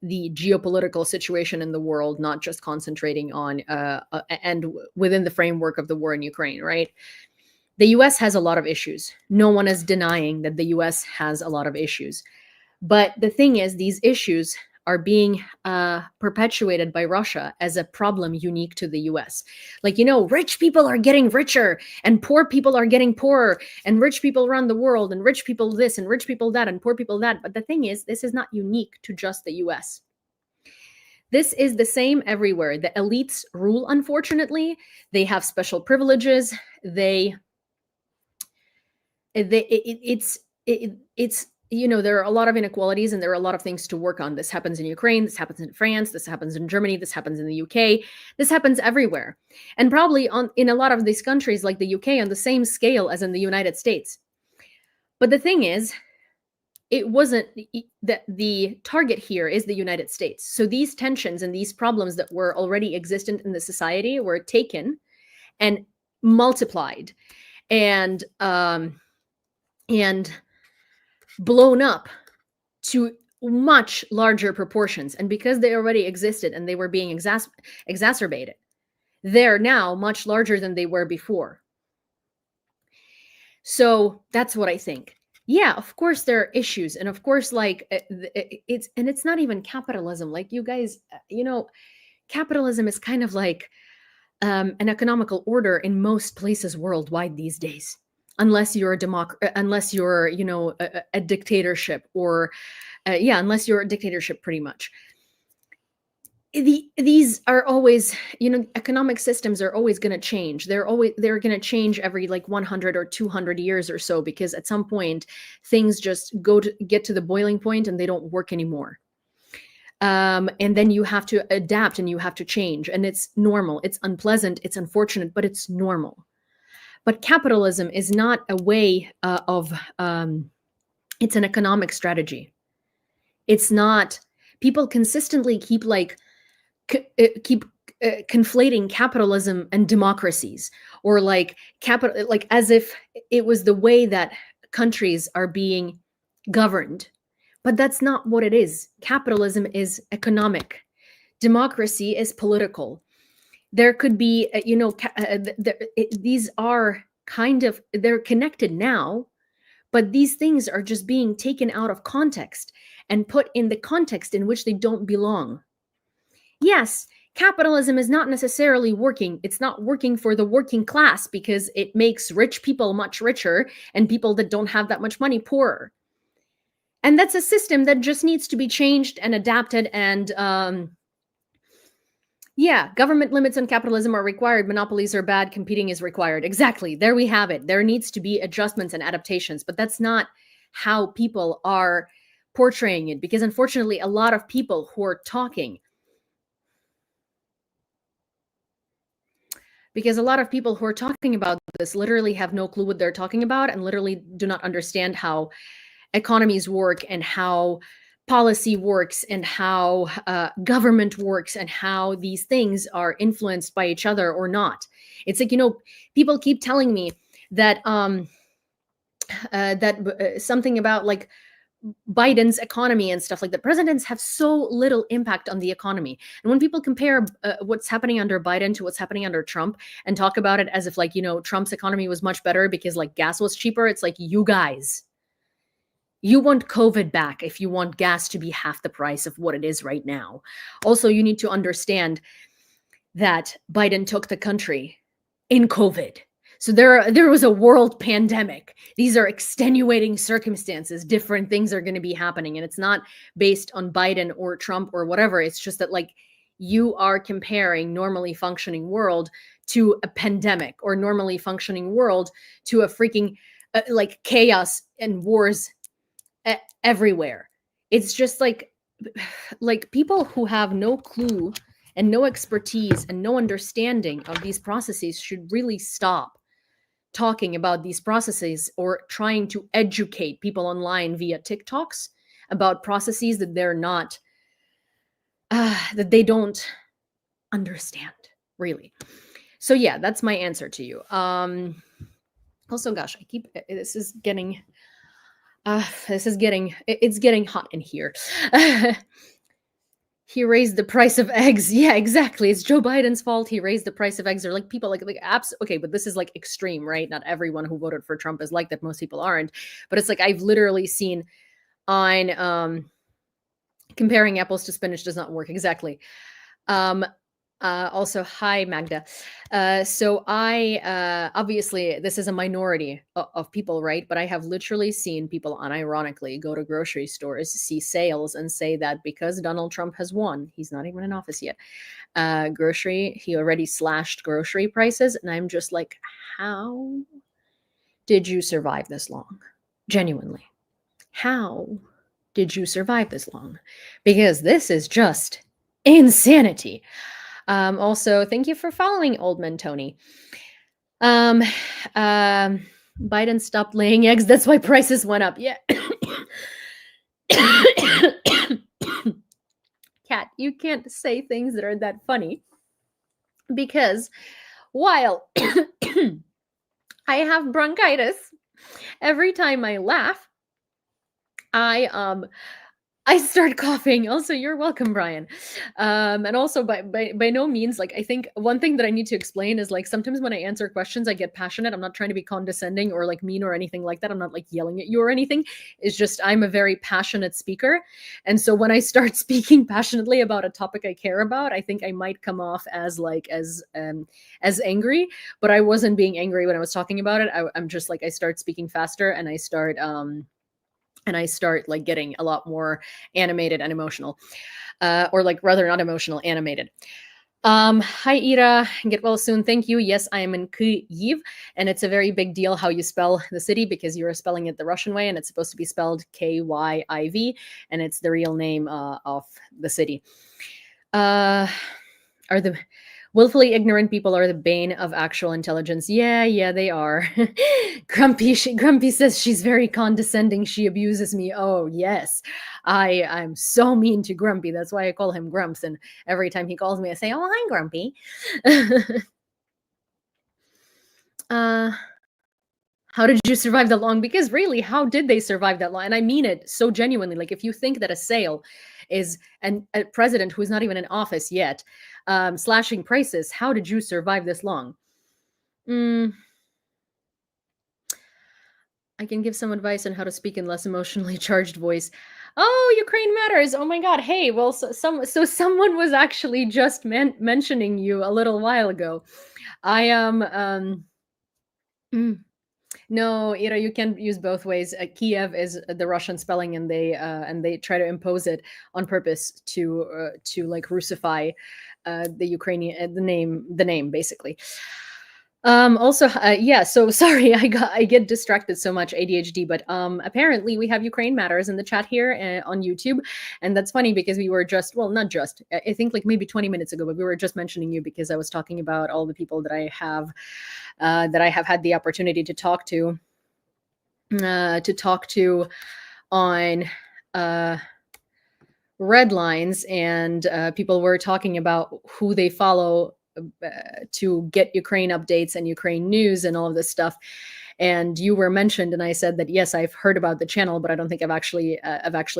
the geopolitical situation in the world, not just concentrating on within the framework of the war in Ukraine, right? The US has a lot of issues. No one is denying that the US has a lot of issues. But the thing is, these issues are being perpetuated by Russia as a problem unique to the US. Like, rich people are getting richer and poor people are getting poorer, and rich people around the world, and rich people this, and rich people that, and poor people that. But the thing is, this is not unique to just the US. This is the same everywhere. The elites rule, unfortunately. They have special privileges. It's there are a lot of inequalities and there are a lot of things to work on. This happens in Ukraine, this happens in France, this happens in Germany, this happens in the UK, this happens everywhere, and probably in a lot of these countries like the UK on the same scale as in the United States. But the thing is, it wasn't that the target here is the United States. So these tensions and these problems that were already existent in the society were taken and multiplied and blown up to much larger proportions. And because they already existed and they were being exacerbated, they're now much larger than they were before. So that's what I think. Yeah, of course there are issues, and of course, like it's not even capitalism. Like you guys, capitalism is kind of like an economical order in most places worldwide these days, unless you're unless you're a dictatorship, or unless you're a dictatorship, pretty much. These are always, economic systems are always going to change. They're going to change every like 100 or 200 years or so, because at some point things just get to the boiling point and they don't work anymore. And then you have to adapt and you have to change, and it's normal. It's unpleasant, it's unfortunate, but it's normal. But capitalism is not a way it's an economic strategy. It's not. People consistently keep conflating capitalism and democracies, or like as if it was the way that countries are being governed. But that's not what it is. Capitalism is economic. Democracy is political. There could be, these are they're connected now, but these things are just being taken out of context and put in the context in which they don't belong. Yes, capitalism is not necessarily working. It's not working for the working class because it makes rich people much richer and people that don't have that much money poorer. And that's a system that just needs to be changed and adapted. And government limits on capitalism are required. Monopolies are bad. Competing is required. Exactly. There we have it. There needs to be adjustments and adaptations, but that's not how people are portraying it, because unfortunately, a lot of people who are talking about this literally have no clue what they're talking about, and literally do not understand how economies work and how policy works and how government works and how these things are influenced by each other or not. It's like, people keep telling me that something about like Biden's economy and stuff like that. Presidents have so little impact on the economy. And when people compare what's happening under Biden to what's happening under Trump and talk about it as if like, Trump's economy was much better because like gas was cheaper, it's like, you guys, you want COVID back if you want gas to be half the price of what it is right now. Also, you need to understand that Biden took the country in COVID. So there was a world pandemic. These are extenuating circumstances. Different things are going to be happening. And it's not based on Biden or Trump or whatever. It's just that like you are comparing normally functioning world to a pandemic, or normally functioning world to a freaking like chaos and wars everywhere. It's just like people who have no clue and no expertise and no understanding of these processes should really stop talking about these processes or trying to educate people online via TikToks about processes that they're not, that they don't understand, really. So yeah, that's my answer to you. Also, gosh, it's getting hot in here. He raised the price of eggs. Yeah, exactly. It's Joe Biden's fault. He raised the price of eggs. Or like people like apps. Okay, but this is like extreme, right? Not everyone who voted for Trump is like that. Most people aren't. But it's like I've literally seen on comparing apples to spinach does not work exactly. Also, hi Magda. So I obviously this is a minority of people, right? But I have literally seen people unironically go to grocery stores, see sales, and say that because Donald Trump has won, he's not even in office yet. He already slashed grocery prices, and I'm just like, how did you survive this long? Genuinely, how did you survive this long? Because this is just insanity. Also, thank you for following Old Man Tony. Biden stopped laying eggs. That's why prices went up. Yeah. Kat, you can't say things that are that funny because while I have bronchitis, every time I laugh, I start coughing. Also, you're welcome, Brian. And also, by no means, like I think one thing that I need to explain is like sometimes when I answer questions, I get passionate. I'm not trying to be condescending or like mean or anything like that. I'm not like yelling at you or anything. It's just I'm a very passionate speaker, and so when I start speaking passionately about a topic I care about, I think I might come off as like as angry. But I wasn't being angry when I was talking about it. I'm just like I start speaking faster and I start like getting a lot more animated and emotional, or like rather not emotional, animated. Hi Ira, get well soon. Thank you. Yes, I am in Kyiv, and it's a very big deal how you spell the city because you are spelling it the Russian way, and it's supposed to be spelled Kyiv, and it's the real name of the city. Are the willfully ignorant people are the bane of actual intelligence? Yeah, they are. Grumpy says she's very condescending. She abuses me. Oh yes, I'm so mean to Grumpy. That's why I call him Grumps. And every time he calls me, I say, "Oh, hi, Grumpy." How did you survive that long? Because really, how did they survive that long? And I mean it so genuinely. Like, if you think that a sale is a president who's not even in office yet, slashing prices, how did you survive this long? I can give some advice on how to speak in less emotionally charged voice. Oh, Ukraine matters. Oh my God. Hey, well, so someone was actually just mentioning you a little while ago. I am. No, Ira, you can use both ways. Kiev is the Russian spelling, and they try to impose it on purpose to like Russify the Ukrainian the name basically. Also, yeah, so sorry, I get distracted so much, ADHD, but apparently we have Ukraine Matters in the chat here on YouTube, and that's funny because we were just, well, not just, I think like maybe 20 minutes ago, but we were just mentioning you because I was talking about all the people that I have had the opportunity to talk to on red lines, and people were talking about who they follow to get Ukraine updates and Ukraine news and all of this stuff. And you were mentioned, and I said that yes, I've heard about the channel, but I don't think I've actually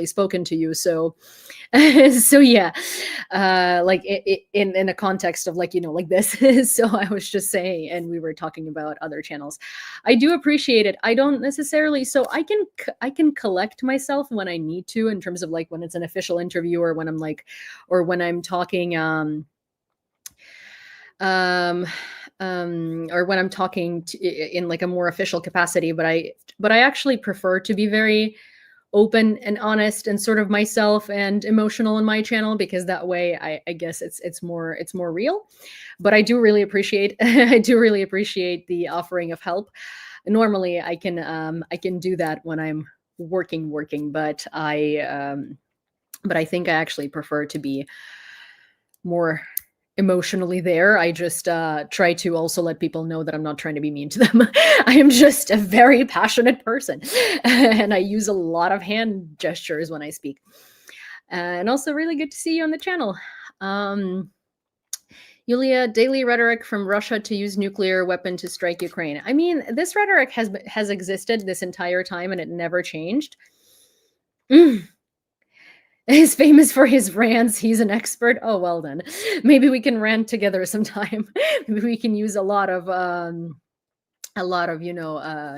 spoken to you. So, so yeah, like in a context of like like this. So I was just saying, and we were talking about other channels. I do appreciate it. I don't necessarily. So I can collect myself when I need to, in terms of like when it's an official interview or when I'm like, or when I'm talking. Or when I'm talking in like a more official capacity, but I actually prefer to be very open and honest and sort of myself and emotional on my channel, because that way I guess it's more real. But I do really appreciate the offering of help. Normally I can do that when I'm working, but I think I actually prefer to be more emotionally there. I just try to also let people know that I'm not trying to be mean to them. I am just a very passionate person, and I use a lot of hand gestures when I speak. And also really good to see you on the channel. Yulia, daily rhetoric from Russia to use nuclear weapon to strike Ukraine. I mean, this rhetoric has existed this entire time and it never changed. He's famous for his rants. He's an expert. Oh, well then. Maybe we can rant together sometime. Maybe we can use a lot of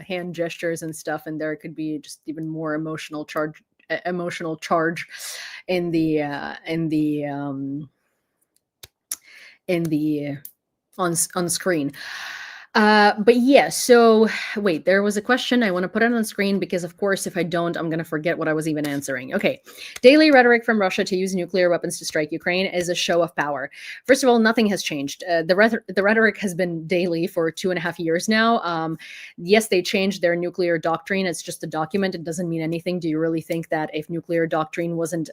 hand gestures and stuff, and there could be just even more emotional charge in the on screen. But yeah, so wait, there was a question. I want to put it on screen because, of course, if I don't, I'm going to forget what I was even answering. Okay. Daily rhetoric from Russia to use nuclear weapons to strike Ukraine is a show of power. First of all, nothing has changed. The rhetoric has been daily for 2.5 years now. Yes, they changed their nuclear doctrine. It's just a document. It doesn't mean anything. Do you really think that if nuclear doctrine wasn't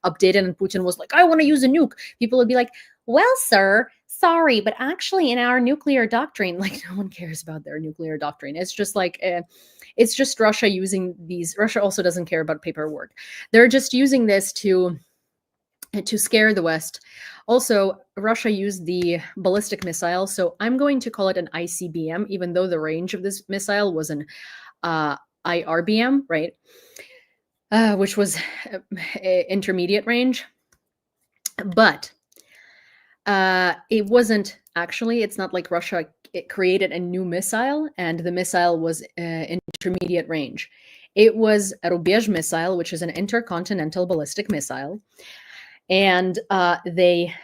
updated and Putin was like, I want to use a nuke, people would be like, well, sir, sorry, but actually in our nuclear doctrine, like no one cares about their nuclear doctrine. It's just like, it's just Russia using these. Russia also doesn't care about paperwork. They're just using this to scare the West. Also, Russia used the ballistic missile. So I'm going to call it an ICBM, even though the range of this missile was an IRBM, right? Which was intermediate range. But it wasn't actually, it's not like Russia created a new missile and the missile was intermediate range. It was a Rubezh missile, which is an intercontinental ballistic missile. And they,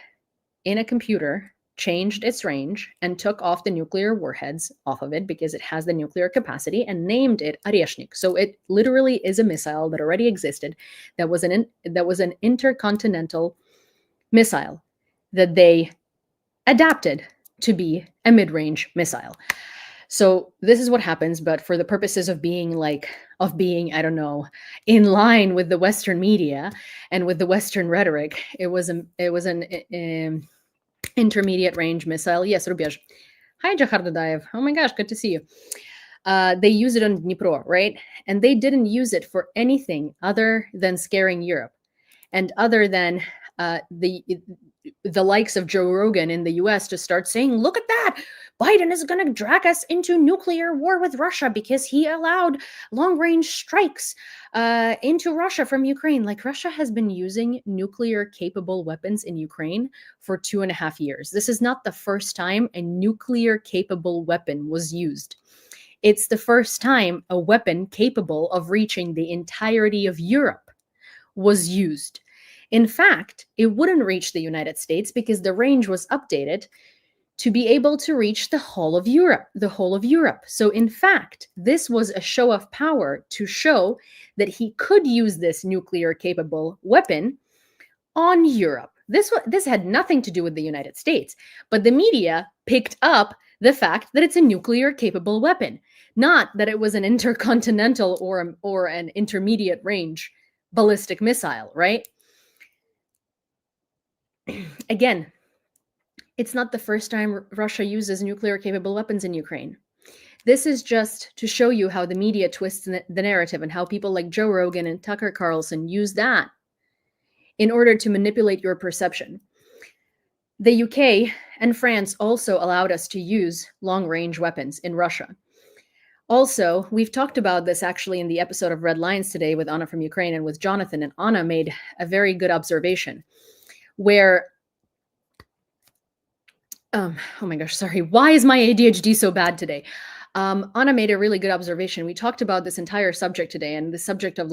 in a computer, changed its range and took off the nuclear warheads off of it because it has the nuclear capacity and named it Oreshnik. So it literally is a missile that already existed that was an intercontinental missile that they adapted to be a mid-range missile. So this is what happens, but for the purposes of being I don't know, in line with the Western media and with the Western rhetoric, it was an intermediate range missile. Yes, Rubezh. Hi, Jahar Dadaev. Oh my gosh, good to see you. They use it on Dnipro, right? And they didn't use it for anything other than scaring Europe and other than the likes of Joe Rogan in the US to start saying, look at that, Biden is going to drag us into nuclear war with Russia because he allowed long-range strikes into Russia from Ukraine. Like, Russia has been using nuclear-capable weapons in Ukraine for 2.5 years. This is not the first time a nuclear-capable weapon was used. It's the first time a weapon capable of reaching the entirety of Europe was used. In fact, it wouldn't reach the United States because the range was updated to be able to reach the whole of Europe. So in fact, this was a show of power to show that he could use this nuclear capable weapon on Europe. This had nothing to do with the United States, but the media picked up the fact that it's a nuclear capable weapon, not that it was an intercontinental or an intermediate range ballistic missile, right? Again, it's not the first time Russia uses nuclear-capable weapons in Ukraine. This is just to show you how the media twists the narrative and how people like Joe Rogan and Tucker Carlson use that in order to manipulate your perception. The UK and France also allowed us to use long-range weapons in Russia. Also, we've talked about this actually in the episode of Red Lines today with Anna from Ukraine and with Jonathan, and Anna made a very good observation where, oh my gosh, sorry, why is my ADHD so bad today? Anna made a really good observation. We talked about this entire subject today and the subject of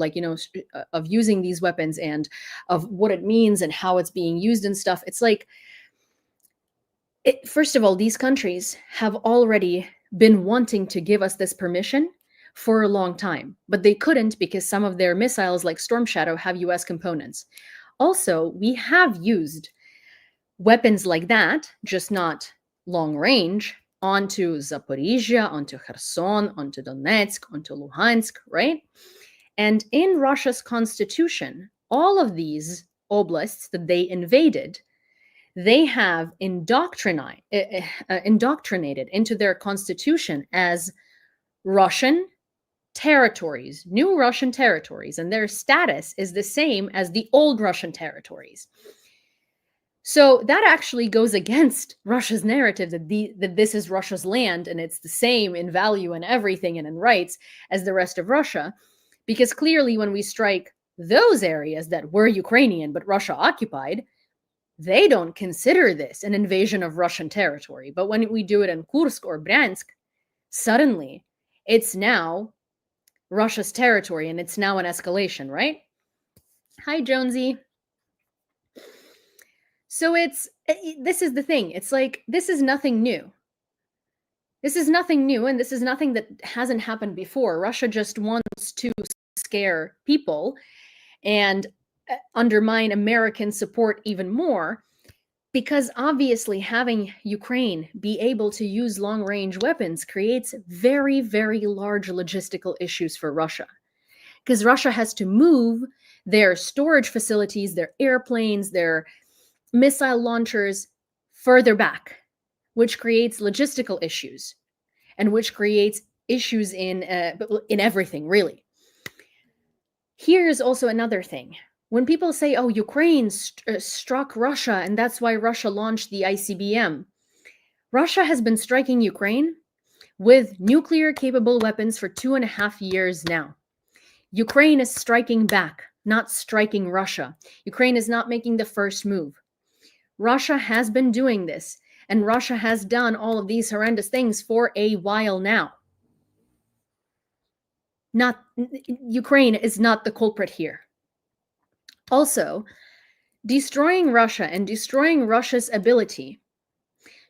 of using these weapons and of what it means and how it's being used and stuff. It's like, first of all, these countries have already been wanting to give us this permission for a long time, but they couldn't because some of their missiles like Storm Shadow have US components. Also, we have used weapons like that, just not long range, onto Zaporizhia, onto Kherson, onto Donetsk, onto Luhansk, right? And in Russia's constitution, all of these oblasts that they invaded, they have indoctrinated into their constitution as Russian territories, new Russian territories, and their status is the same as the old Russian territories. So that actually goes against Russia's narrative that this is Russia's land and it's the same in value and everything and in rights as the rest of Russia. Because clearly, when we strike those areas that were Ukrainian but Russia occupied, they don't consider this an invasion of Russian territory. But when we do it in Kursk or Bryansk, suddenly it's now Russia's territory and it's now an escalation, right? Hi, Jonesy. So this is the thing. It's like, this is nothing new. This is nothing new, and this is nothing that hasn't happened before. Russia just wants to scare people and undermine American support even more, because obviously having Ukraine be able to use long-range weapons creates very, very large logistical issues for Russia. Because Russia has to move their storage facilities, their airplanes, their missile launchers further back, which creates logistical issues and which creates issues in everything, really. Here's also another thing. When people say, oh, Ukraine struck Russia and that's why Russia launched the ICBM, Russia has been striking Ukraine with nuclear-capable weapons for 2.5 years now. Ukraine is striking back, not striking Russia. Ukraine is not making the first move. Russia has been doing this, and Russia has done all of these horrendous things for a while now. Ukraine is not the culprit here. Also, destroying Russia and destroying Russia's ability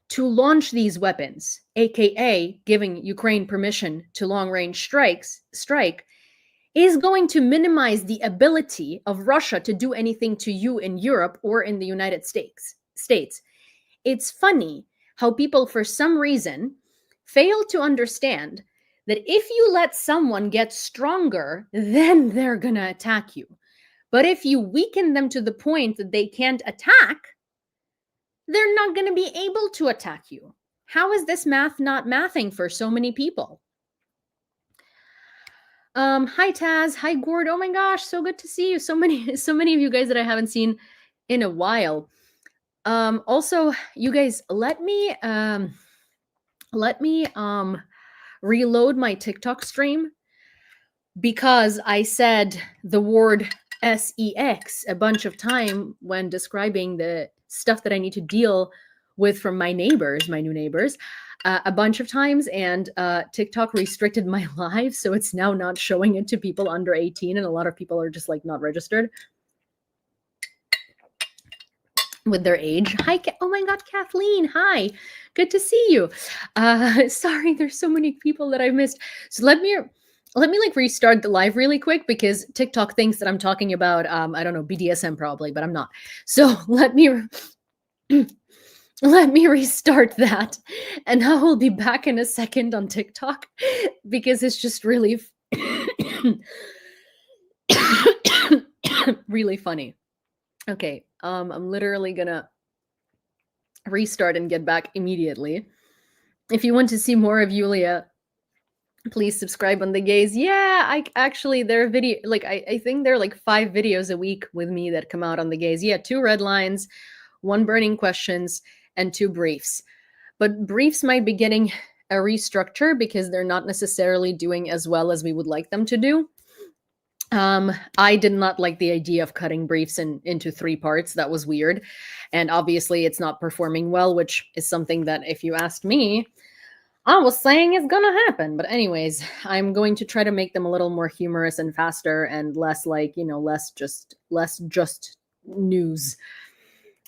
to launch these weapons, aka giving Ukraine permission to long-range strike, is going to minimize the ability of Russia to do anything to you in Europe or in the United States. It's funny how people, for some reason, fail to understand that if you let someone get stronger, then they're gonna attack you. But if you weaken them to the point that they can't attack, they're not gonna be able to attack you. How is this math not mathing for so many people? Hi Taz, hi Gord. Oh my gosh, so good to see you. So many of you guys that I haven't seen in a while. Also, you guys, let me reload my TikTok stream, because I said the word sex a bunch of time when describing the stuff that I need to deal with from my neighbors, my new neighbors, a bunch of times, and TikTok restricted my live, so it's now not showing it to people under 18, and a lot of people are just like not registered with their age. Hi, oh my God, Kathleen, hi, good to see you. Sorry, there's so many people that I missed. So let me like restart the live really quick, because TikTok thinks that I'm talking about, I don't know, BDSM probably, but I'm not. So let me restart that, and I will be back in a second on TikTok, because it's just really, really funny. Okay, I'm literally gonna restart and get back immediately. If you want to see more of Yewleea, please subscribe on the gaze. Yeah, I actually, there are video, like I think there are like 5 videos a week with me that come out on the gaze. Yeah, 2 red lines, 1 burning questions, and 2 briefs. But briefs might be getting a restructure because they're not necessarily doing as well as we would like them to do. I did not like the idea of cutting briefs into 3 parts. That was weird. And obviously it's not performing well, which is something that, if you asked me, I was saying is gonna happen. But anyways, I'm going to try to make them a little more humorous and faster and less like, you know, less just news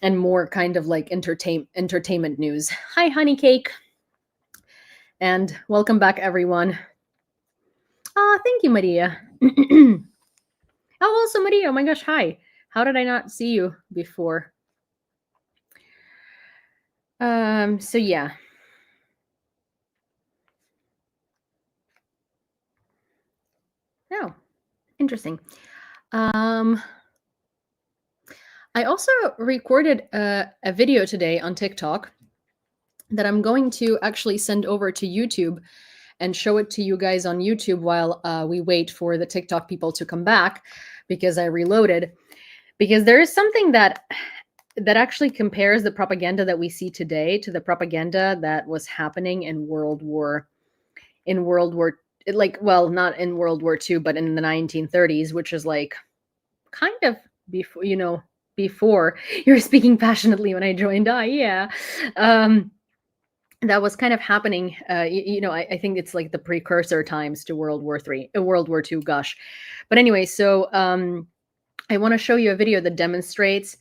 and more kind of like entertainment news. Hi, honey cake. And welcome back, everyone. Thank you, Maria. Oh, also Maria, oh my gosh, hi. How did I not see you before? So yeah. Oh, interesting. I also recorded a video today on TikTok that I'm going to actually send over to YouTube and show it to you guys on YouTube while we wait for the TikTok people to come back, because I reloaded. Because there is something that that actually compares the propaganda that we see today to the propaganda that was happening in World War, like, well, not in World War II, but in the 1930s, which is like kind of before, before you were speaking passionately when I joined. Yeah. That was kind of happening. I think it's like the precursor times to World War II. Gosh, but anyway, so I want to show you a video that demonstrates,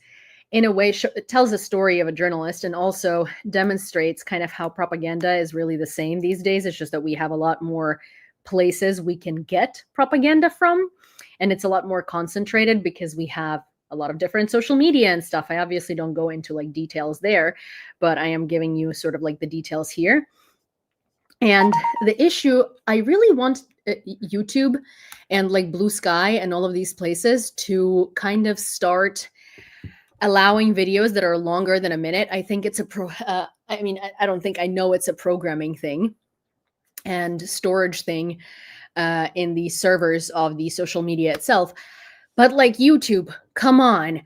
in a way, it tells a story of a journalist, and also demonstrates kind of how propaganda is really the same these days. It's just that we have a lot more places we can get propaganda from, and it's a lot more concentrated because we have a lot of different social media and stuff. I obviously don't go into like details there, but I am giving you sort of like the details here. And the issue, I really want YouTube and like Blue Sky and all of these places to kind of start allowing videos that are longer than a minute. I think it's I don't think, I know it's a programming thing and storage thing in the servers of the social media itself. But like YouTube, come on.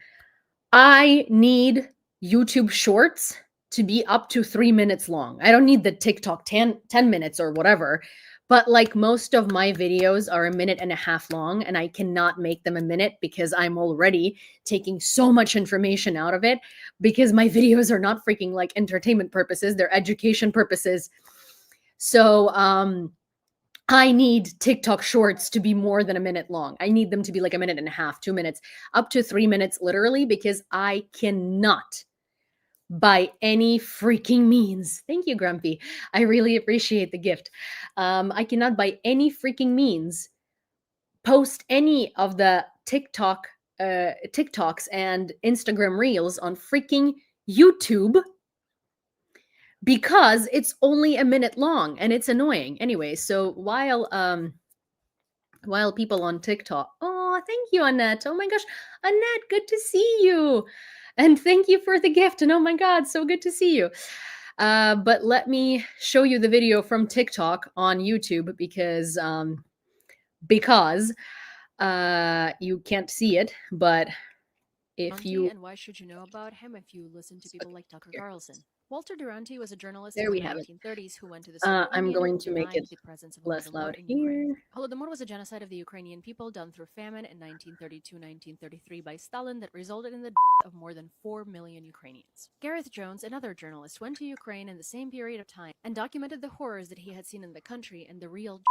I need YouTube Shorts to be up to 3 minutes long. I don't need the TikTok 10 minutes or whatever. But like most of my videos are 1.5 minutes long, and I cannot make them a minute because I'm already taking so much information out of it, because my videos are not freaking like entertainment purposes, they're education purposes. So I need TikTok Shorts to be more than 1 minute long. I need them to be like 1.5 minutes, 2 minutes, up to 3 minutes, literally, because I cannot, by any freaking means. Thank you, Grumpy. I really appreciate the gift. I cannot, by any freaking means, post any of the TikToks and Instagram Reels on freaking YouTube, because it's only 1 minute long and it's annoying. Anyway, so while people on TikTok, oh, thank you, Annette. Oh my gosh, Annette, good to see you. And thank you for the gift. And oh my God, so good to see you. But let me show you the video from TikTok on YouTube, because you can't see it, but if you... And why should you know about him if you listen to people like Tucker Carlson? Walter Duranty was a journalist There in we the have it. 1930s who went to the Soviet I'm Union going and to make denied it the presence of less Holodomor loud in here. Ukraine. Holodomor was a genocide of the Ukrainian people done through famine in 1932-1933 by Stalin that resulted in the death of more than 4 million Ukrainians. Gareth Jones, another journalist, went to Ukraine in the same period of time and documented the horrors that he had seen in the country and the real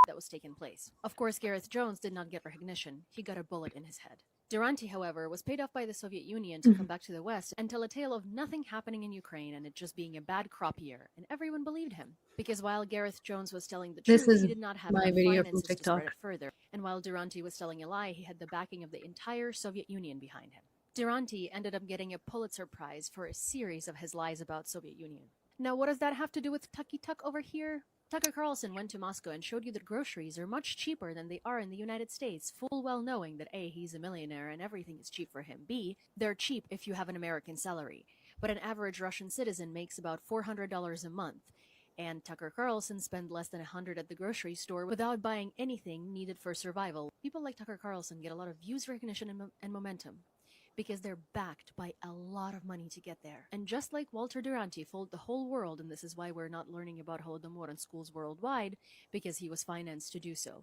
that was taking place. Of course, Gareth Jones did not get recognition. He got a bullet in his head. Duranty, however, was paid off by the Soviet Union to come back to the West and tell a tale of nothing happening in Ukraine and it just being a bad crop year, and everyone believed him. Because while Gareth Jones was telling the This truth, is he did not have my enough video from finances to spread TikTok. it further, and while Duranty was telling a lie, he had the backing of the entire Soviet Union behind him. Duranty ended up getting a Pulitzer Prize for a series of his lies about Soviet Union. Now, what does that have to do with Tucky Tuck over here? Tucker Carlson went to Moscow and showed you that groceries are much cheaper than they are in the United States, full well knowing that A, he's a millionaire and everything is cheap for him, B, they're cheap if you have an American salary. But an average Russian citizen makes about $400 a month, and Tucker Carlson spent less than $100 at the grocery store without buying anything needed for survival. People like Tucker Carlson get a lot of views, recognition, and momentum, because they're backed by a lot of money to get there. And just like Walter Duranty fooled the whole world, and this is why we're not learning about Holodomor in schools worldwide, because he was financed to do so,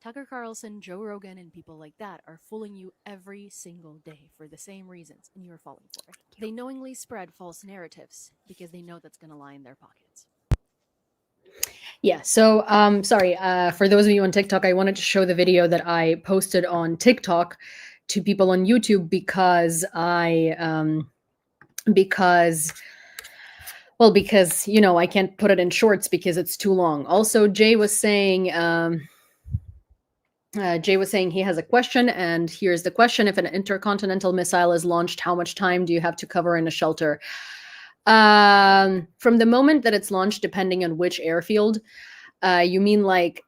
Tucker Carlson, Joe Rogan, and people like that are fooling you every single day for the same reasons, and you're falling for it. They knowingly spread false narratives because they know that's going to lie in their pockets. Yeah, so sorry, for those of you on TikTok, I wanted to show the video that I posted on TikTok to people on YouTube, because because I can't put it in shorts because it's too long. Also, Jay was saying he has a question, and here's the question: if an intercontinental missile is launched, how much time do you have to cover in a shelter? From the moment that it's launched, depending on which airfield. You mean like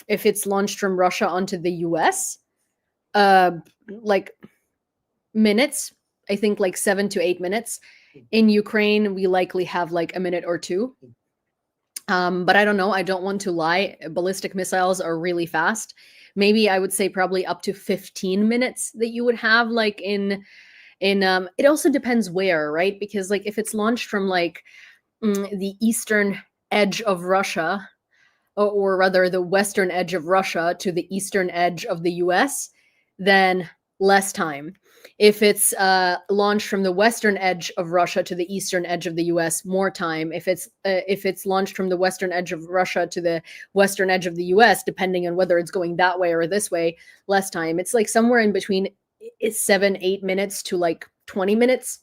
if it's launched from Russia onto the US? Like minutes, I think like 7 to 8 minutes. In Ukraine, we likely have like a minute or two. But I don't know. I don't want to lie. Ballistic missiles are really fast. Maybe I would say probably up to 15 minutes that you would have like in It also depends where, right? Because like if it's launched from like the eastern edge of Russia, or rather the western edge of Russia to the eastern edge of the US, then less time. If it's launched from the western edge of Russia to the eastern edge of the US, more time. If it's launched from the western edge of Russia to the western edge of the US, depending on whether it's going that way or this way, less time. It's like somewhere in between 7-8 minutes to like 20 minutes.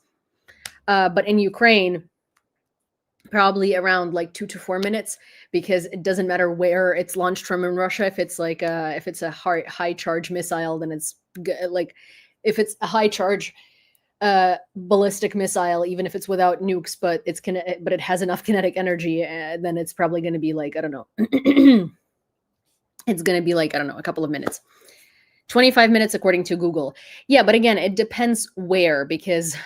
But in Ukraine, probably around like 2 to 4 minutes, because it doesn't matter where it's launched from in Russia. If it's like if it's a high charge missile, then it's like if it's a high charge ballistic missile, even if it's without nukes, but it has enough kinetic energy, then it's probably going to be like, I don't know. It's going to be like, I don't know, a couple of minutes. 25 minutes according to Google. Yeah, but again, it depends where, because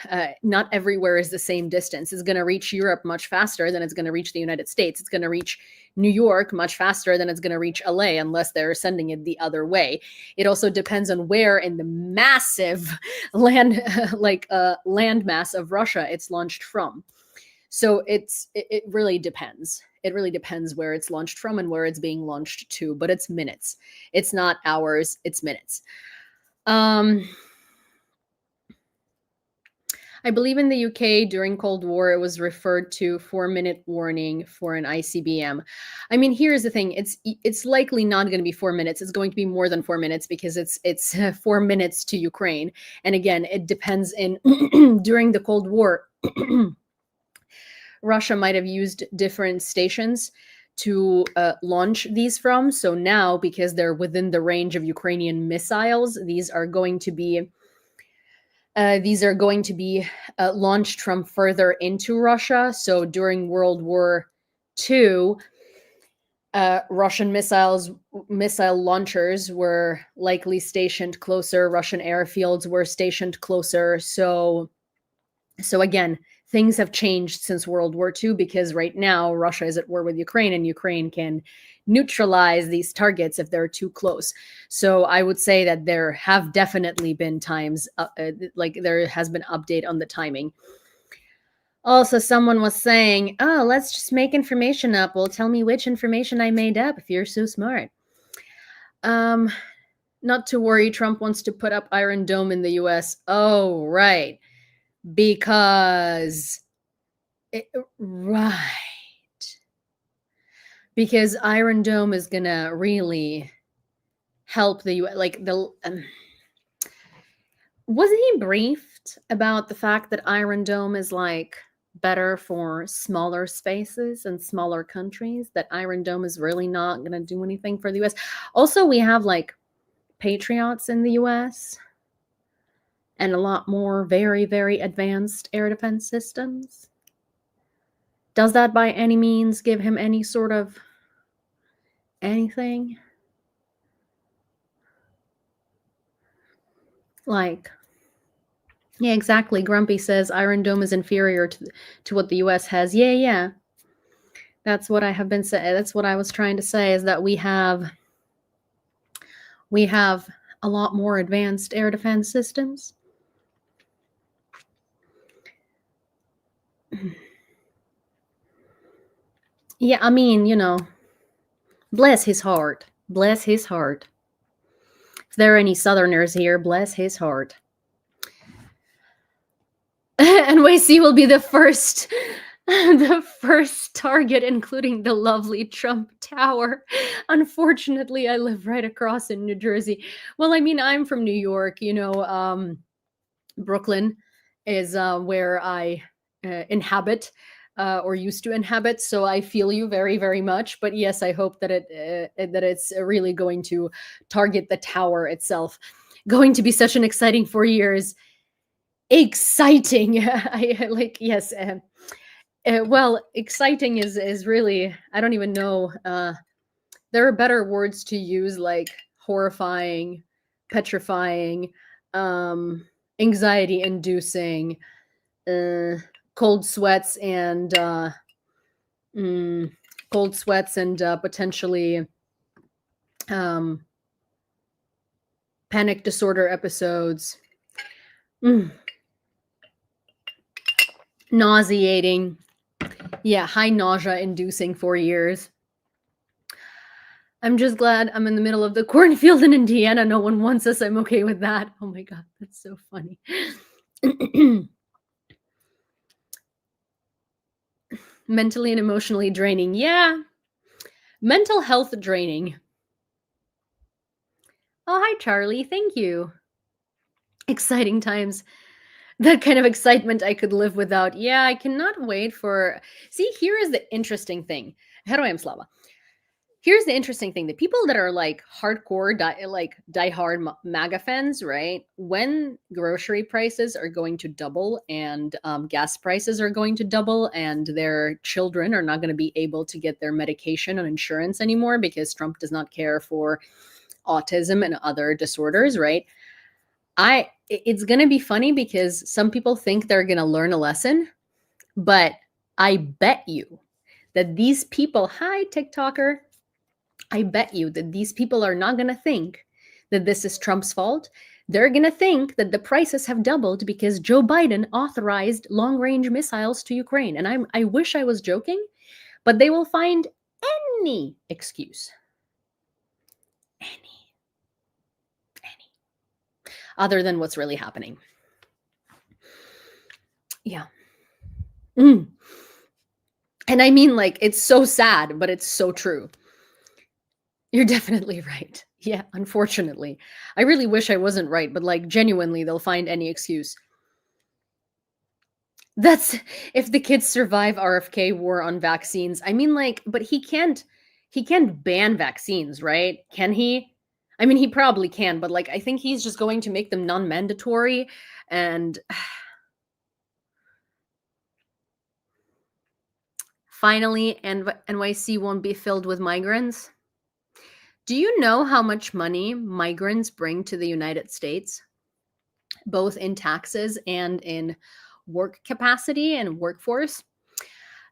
not everywhere is the same distance. It's going to reach Europe much faster than it's going to reach the United States. It's going to reach New York much faster than it's going to reach LA, unless they're sending it the other way. It also depends on where in the massive land landmass of Russia it's launched from. So it really depends. It really depends where it's launched from and where it's being launched to, but it's minutes. It's not hours, it's minutes. I believe in the UK during Cold War, it was referred to 4-minute warning for an ICBM. I mean, here's the thing. It's likely not going to be 4 minutes. It's going to be more than 4 minutes, because it's 4 minutes to Ukraine. And again, it depends in during the Cold War, Russia might have used different stations to launch these from. So now, because they're within the range of Ukrainian missiles, these are going to be launched from further into Russia. So during World War II, Russian missile launchers were likely stationed closer. Russian airfields were stationed closer. So again, things have changed since World War II, because right now Russia is at war with Ukraine, and Ukraine can neutralize these targets if they're too close. So I would say that there have definitely been times, like there has been update on the timing. Also, someone was saying, oh, let's just make information up. Well, tell me which information I made up if you're so smart. Not to worry, Trump wants to put up Iron Dome in the US. Oh, right. Because Iron Dome is gonna really help the US. Like wasn't he briefed about the fact that Iron Dome is like better for smaller spaces and smaller countries? That Iron Dome is really not gonna do anything for the US. Also, we have like Patriots in the US and a lot more very, very advanced air defense systems. Does that by any means give him any sort of anything? Like, yeah, exactly. Grumpy says Iron Dome is inferior to what the US has. Yeah. That's what I have been saying. That's what I was trying to say, is that we have a lot more advanced air defense systems. Yeah, I mean, bless his heart. Bless his heart. If there are any Southerners here, bless his heart. NYC will be the first target, including the lovely Trump Tower. Unfortunately, I live right across in New Jersey. Well, I mean, I'm from New York. Brooklyn is where I inhabit. Or used to inhabit, so I feel you very, very much. But yes, I hope that it's really going to target the tower itself. Going to be such an exciting 4 years. Exciting. I like, yes. Well, exciting is really, I don't even know. There are better words to use, like horrifying, petrifying, anxiety-inducing, cold sweats and potentially panic disorder episodes. Nauseating. Yeah, high nausea inducing 4 years. I'm just glad I'm in the middle of the cornfield in Indiana. No one wants us. I'm okay with that. Oh my God, that's so funny. Mentally and emotionally draining. Yeah. Mental health draining. Oh, hi, Charlie. Thank you. Exciting times. That kind of excitement I could live without. Yeah, I cannot wait for. See, here is the interesting thing. Herojem slava. Here's the interesting thing: the people that are like hardcore, like diehard MAGA fans, right? When grocery prices are going to double and gas prices are going to double, and their children are not going to be able to get their medication and insurance anymore because Trump does not care for autism and other disorders, right? It's going to be funny because some people think they're going to learn a lesson, but I bet you that these people, hi TikToker, I bet you that these people are not going to think that this is Trump's fault. They're going to think that the prices have doubled because Joe Biden authorized long-range missiles to Ukraine. And I wish I was joking, but they will find any excuse. Any. Other than what's really happening. Yeah. And I mean, like, it's so sad, but it's so true. You're definitely right. Yeah, unfortunately. I really wish I wasn't right, but like genuinely, they'll find any excuse. That's if the kids survive RFK war on vaccines. I mean, like, but he can't ban vaccines, right? Can he? I mean, he probably can, but like I think he's just going to make them non-mandatory and finally NYC won't be filled with migrants. Do you know how much money migrants bring to the United States, both in taxes and in work capacity and workforce?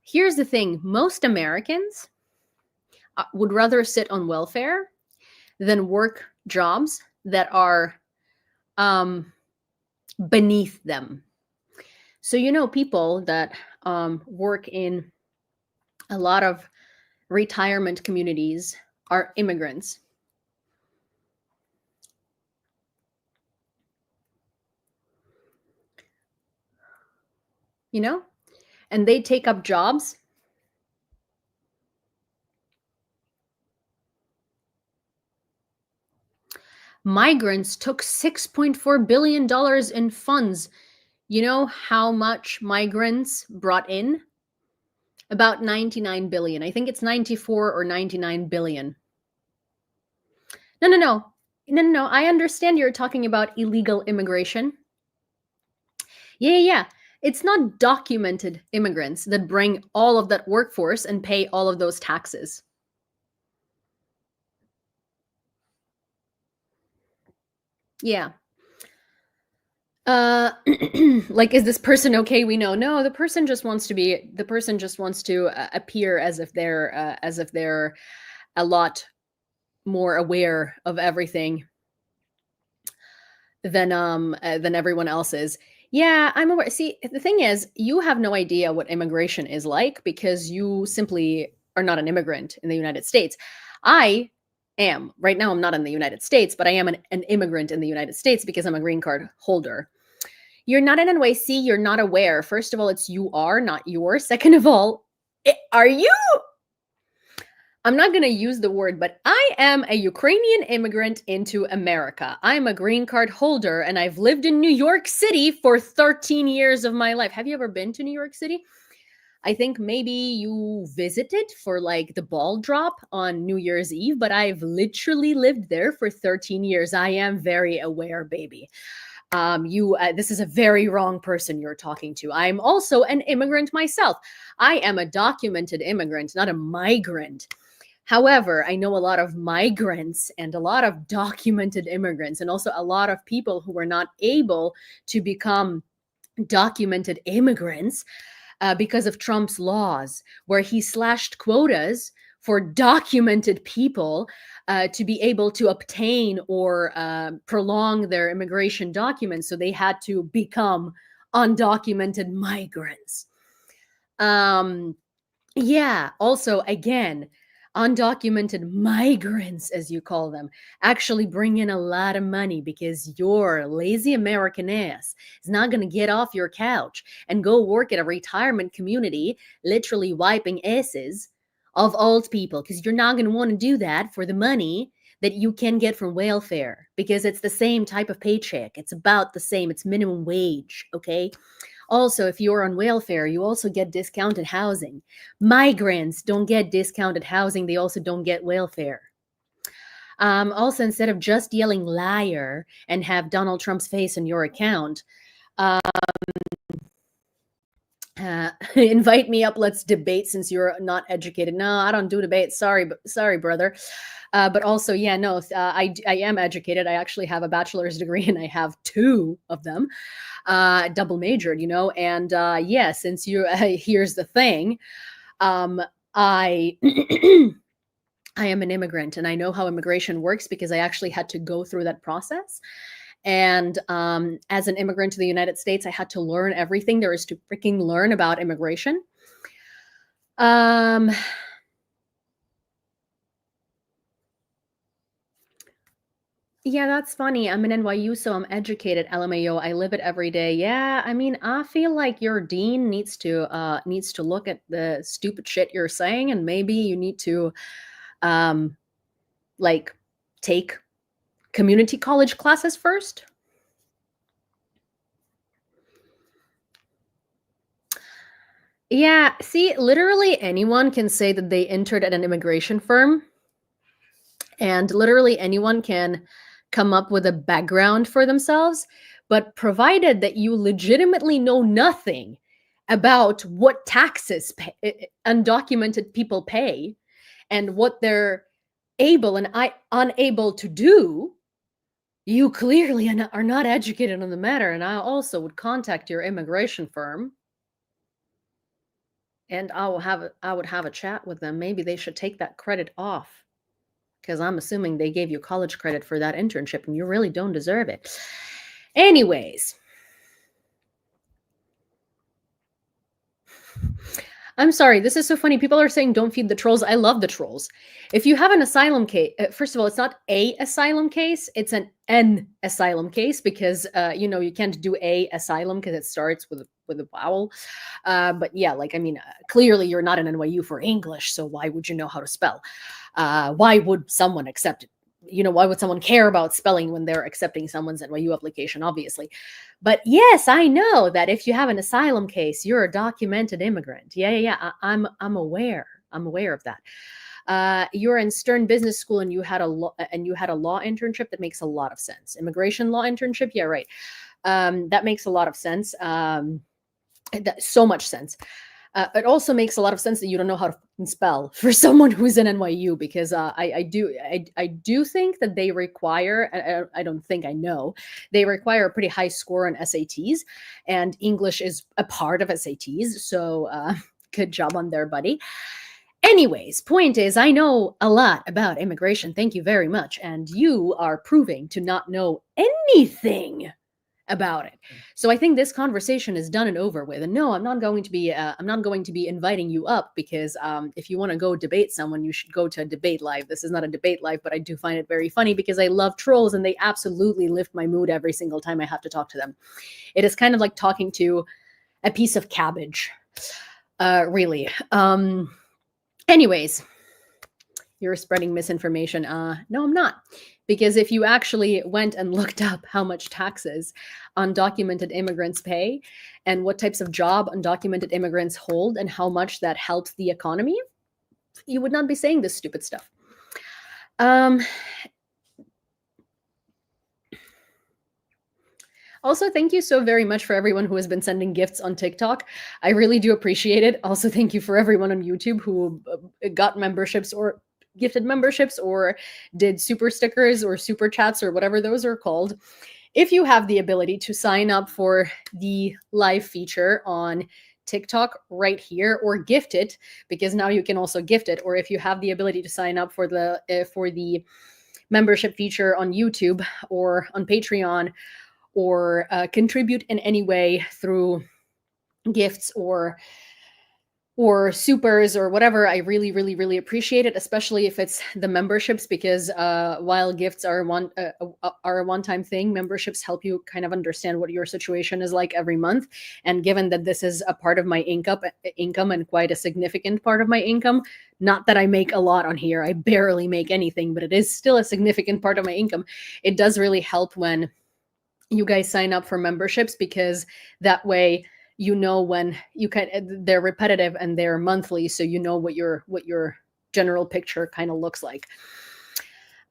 Here's the thing: most Americans would rather sit on welfare than work jobs that are beneath them. So, you know, people that work in a lot of retirement communities are immigrants. You know, and they take up jobs. Migrants took $6.4 billion in funds. You know how much migrants brought in? About 99 billion. I think it's 94 or 99 billion. No. I understand you're talking about illegal immigration. Yeah. It's not documented immigrants that bring all of that workforce and pay all of those taxes. Yeah. Like, is this person okay? We know. No, the person just wants to appear as if they're a lot more aware of everything than everyone else is. Yeah, I'm aware. See, the thing is, you have no idea what immigration is like because you simply are not an immigrant in the United States. I am. Right now, I'm not in the United States, but I am an immigrant in the United States because I'm a green card holder. You're not an NYC, you're not aware. First of all, it's you are, not your. Second of all, are you? I'm not going to use the word, but I am a Ukrainian immigrant into America. I'm a green card holder and I've lived in New York City for 13 years of my life. Have you ever been to New York City? I think maybe you visited for like the ball drop on New Year's Eve, but I've literally lived there for 13 years. I am very aware, baby. This is a very wrong person you're talking to. I'm also an immigrant myself. I am a documented immigrant, not a migrant. However, I know a lot of migrants and a lot of documented immigrants and also a lot of people who were not able to become documented immigrants because of Trump's laws, where he slashed quotas for documented people to be able to obtain or prolong their immigration documents. So they had to become undocumented migrants. Yeah, also, again, undocumented migrants, as you call them, actually bring in a lot of money because your lazy American ass is not going to get off your couch and go work at a retirement community, literally wiping asses of old people, because you're not going to want to do that for the money that you can get from welfare, because it's the same type of paycheck. It's about the same. It's minimum wage, okay? Also, if you're on welfare, you also get discounted housing. Migrants don't get discounted housing, they also don't get welfare. Also, instead of just yelling liar and have Donald Trump's face on your account, invite me up, let's debate since you're not educated. No, I don't do debates. Sorry, brother. But also, yeah, no, I am educated. I actually have a bachelor's degree and I have 2 of them, double majored, and yeah, since you, here's the thing, I I am an immigrant and I know how immigration works because I actually had to go through that process. And as an immigrant to the United States, I had to learn everything there is to freaking learn about immigration. Um, yeah, that's funny. I'm in NYU, so I'm educated. LMAO. I live it every day. Yeah, I mean, I feel like your dean needs to look at the stupid shit you're saying, and maybe you need to um, like take community college classes first. Yeah, see, literally anyone can say that they entered at an immigration firm, and literally anyone can come up with a background for themselves, but provided that you legitimately know nothing about what taxes undocumented people pay and what they're able and unable to do, you clearly are not educated on the matter. And I also would contact your immigration firm and I would have a chat with them. Maybe they should take that credit off, because I'm assuming they gave you college credit for that internship and you really don't deserve it. Anyways, I'm sorry, this is so funny. People are saying don't feed the trolls. I love the trolls. If you have an asylum case, first of all, it's not a asylum case, it's an asylum case, because you can't do a asylum because it starts with a vowel. But yeah, like, I mean, clearly you're not an NYU for English, so why would you know how to spell? Why would someone accept it? Why would someone care about spelling when they're accepting someone's NYU application, obviously? But yes, I know that if you have an asylum case, you're a documented immigrant. Yeah. I'm aware. I'm aware of that. You're in Stern Business School and you had a law internship. That makes a lot of sense. Immigration law internship. Yeah, right. That makes a lot of sense. So much sense. It also makes a lot of sense that you don't know how to spell for someone who's in NYU, because I do think that they require, I don't think, I know, they require a pretty high score on SATs, and English is a part of SATs, so good job on there, buddy. Anyways, point is, I know a lot about immigration, thank you very much, and you are proving to not know anything about it. So I think this conversation is done and over with. And no, I'm not going to be inviting you up, because if you want to go debate someone, you should go to a debate live. This is not a debate live, but I do find it very funny because I love trolls and they absolutely lift my mood every single time I have to talk to them. It is kind of like talking to a piece of cabbage, really. Anyways, you're spreading misinformation. No, I'm not. Because if you actually went and looked up how much taxes undocumented immigrants pay and what types of job undocumented immigrants hold and how much that helps the economy, you would not be saying this stupid stuff. Also, thank you so very much for everyone who has been sending gifts on TikTok. I really do appreciate it. Also, thank you for everyone on YouTube who got memberships or gifted memberships or did super stickers or super chats or whatever those are called. If you have the ability to sign up for the live feature on TikTok right here, or gift it, because now you can also gift it, or if you have the ability to sign up for the membership feature on YouTube or on Patreon, or contribute in any way through gifts or or supers or whatever, I really, really, really appreciate it, especially if it's the memberships, because while gifts are a one-time thing, memberships help you kind of understand what your situation is like every month. And given that this is a part of my income and quite a significant part of my income, not that I make a lot on here, I barely make anything, but it is still a significant part of my income. It does really help when you guys sign up for memberships, because that way you know when you can, they're repetitive and they're monthly, so you know what your general picture kind of looks like.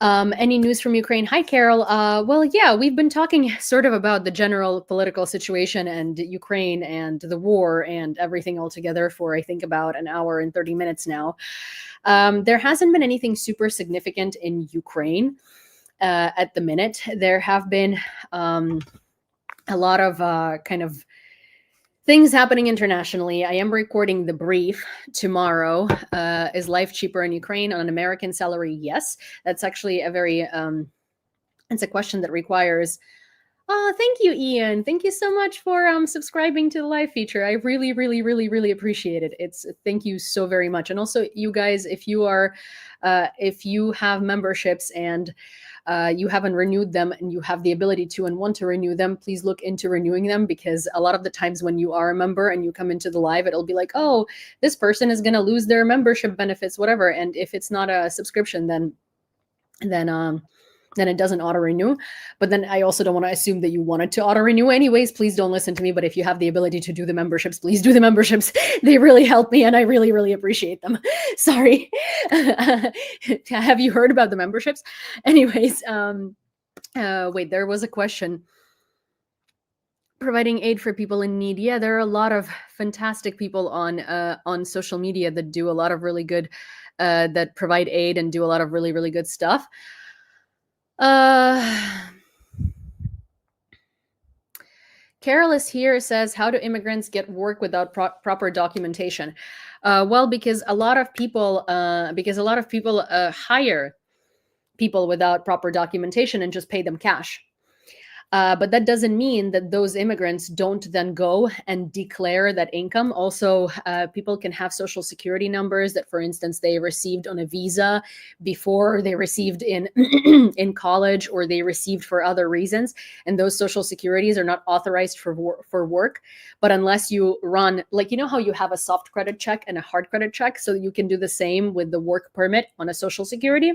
Any news from Ukraine? Hi, Carol. Well, yeah, we've been talking sort of about the general political situation and Ukraine and the war and everything all together for, I think, about an hour and 30 minutes now. There hasn't been anything super significant in Ukraine at the minute. There have been a lot of kind of things happening internationally. I am recording the brief tomorrow. Is life cheaper in Ukraine on an American salary? Yes. That's actually a very, it's a question that requires, oh, thank you, Ian. Thank you so much for subscribing to the live feature. I really, really, really, really appreciate it. Thank you so very much. And also, you guys, if you have memberships and you haven't renewed them and you have the ability to and want to renew them, please look into renewing them, because a lot of the times when you are a member and you come into the live, it'll be like, oh, this person is going to lose their membership benefits, whatever. And if it's not a subscription, then it doesn't auto renew. But then I also don't want to assume that you want it to auto renew anyways. Please don't listen to me. But if you have the ability to do the memberships, please do the memberships. They really help me and I really, really appreciate them. Sorry. Have you heard about the memberships? Anyways, wait, there was a question. Providing aid for people in need. Yeah, there are a lot of fantastic people on social media that do a lot of really good, that provide aid and do a lot of really, really good stuff. Carol is here, says, how do immigrants get work without proper documentation? Well, because a lot of people hire people without proper documentation and just pay them cash. But that doesn't mean that those immigrants don't then go and declare that income. Also, people can have social security numbers that, for instance, they received on a visa before, they received in in college, or they received for other reasons. And those social securities are not authorized for work. But unless you run, like, you know how you have a soft credit check and a hard credit check, so you can do the same with the work permit on a social security,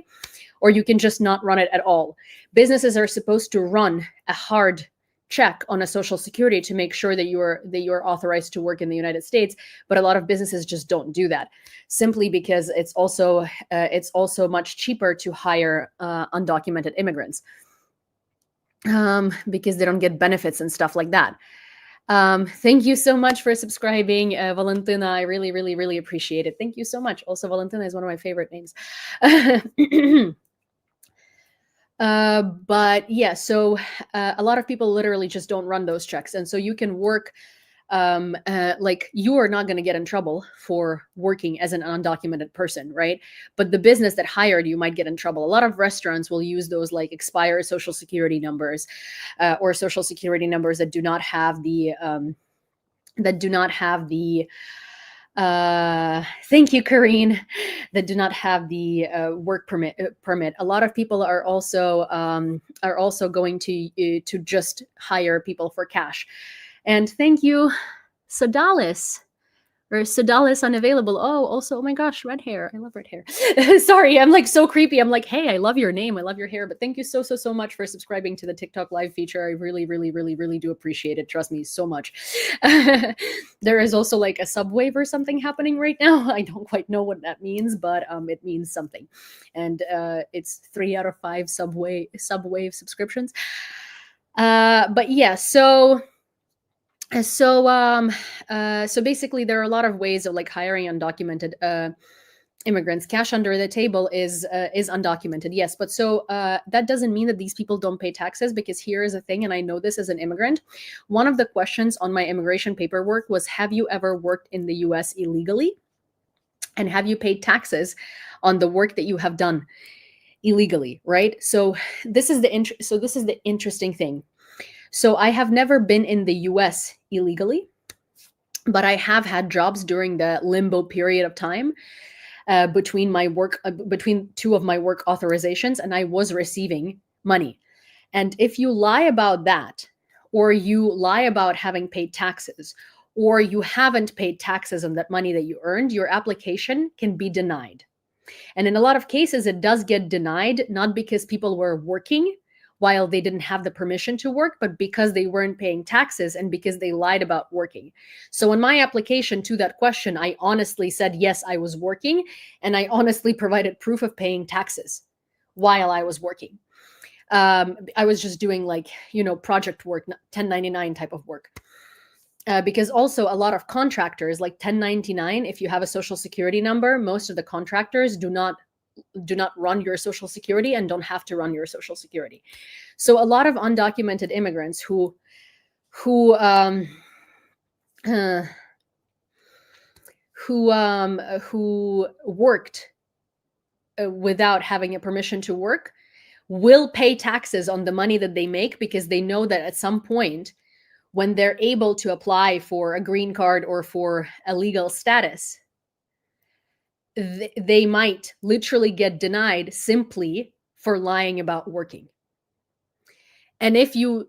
or you can just not run it at all. Businesses are supposed to run a hard check on a social security to make sure that you are authorized to work in the United States, but a lot of businesses just don't do that, simply because it's also much cheaper to hire undocumented immigrants, because they don't get benefits and stuff like that. Thank you so much for subscribing, Valentina. I really, really, really appreciate it. Thank you so much. Also, Valentina is one of my favorite names. But yeah, so a lot of people literally just don't run those checks. And so you can work, like, you are not going to get in trouble for working as an undocumented person, right? But the business that hired you might get in trouble. A lot of restaurants will use those like expired social security numbers, or social security numbers that do not have the, thank you, Karine, that do not have the work permit. A lot of people are also going to just hire people for cash. And thank you, Sodalis. Or Sodalis unavailable. Oh, also, oh my gosh, red hair. I love red hair. Sorry, I'm like so creepy. I'm like, hey, I love your name. I love your hair. But thank you so, so, so much for subscribing to the TikTok live feature. I really, really, really, really do appreciate it. Trust me so much. There is also like a subwave or something happening right now. I don't quite know what that means, but it means something. And it's 3 out of 5 subwave subscriptions. But yeah, so basically there are a lot of ways of like hiring undocumented immigrants. Cash under the table is undocumented, yes, but so that doesn't mean that these people don't pay taxes, because here is a thing, and I know this as an immigrant. One of the questions on my immigration paperwork was, have you ever worked in the US illegally? And have you paid taxes on the work that you have done illegally, right? So this is the interesting thing. So I have never been in the US illegally. but I have had jobs during the limbo period of time between my work, between two of my work authorizations, and I was receiving money. And if you lie about that, or you lie about having paid taxes, or you haven't paid taxes on that money that you earned, your application can be denied. And in a lot of cases, it does get denied, not because people were working while they didn't have the permission to work, but because they weren't paying taxes and because they lied about working. So in my application to that question, I honestly said, yes, I was working, and I honestly provided proof of paying taxes while I was working. I was just doing like, project work, 1099 type of work. Because also a lot of contractors, like 1099, if you have a social security number, most of the contractors do not run your social security and don't have to run your social security. So a lot of undocumented immigrants who worked without having a permission to work will pay taxes on the money that they make, because they know that at some point, when they're able to apply for a green card or for a legal status, they might literally get denied simply for lying about working. And here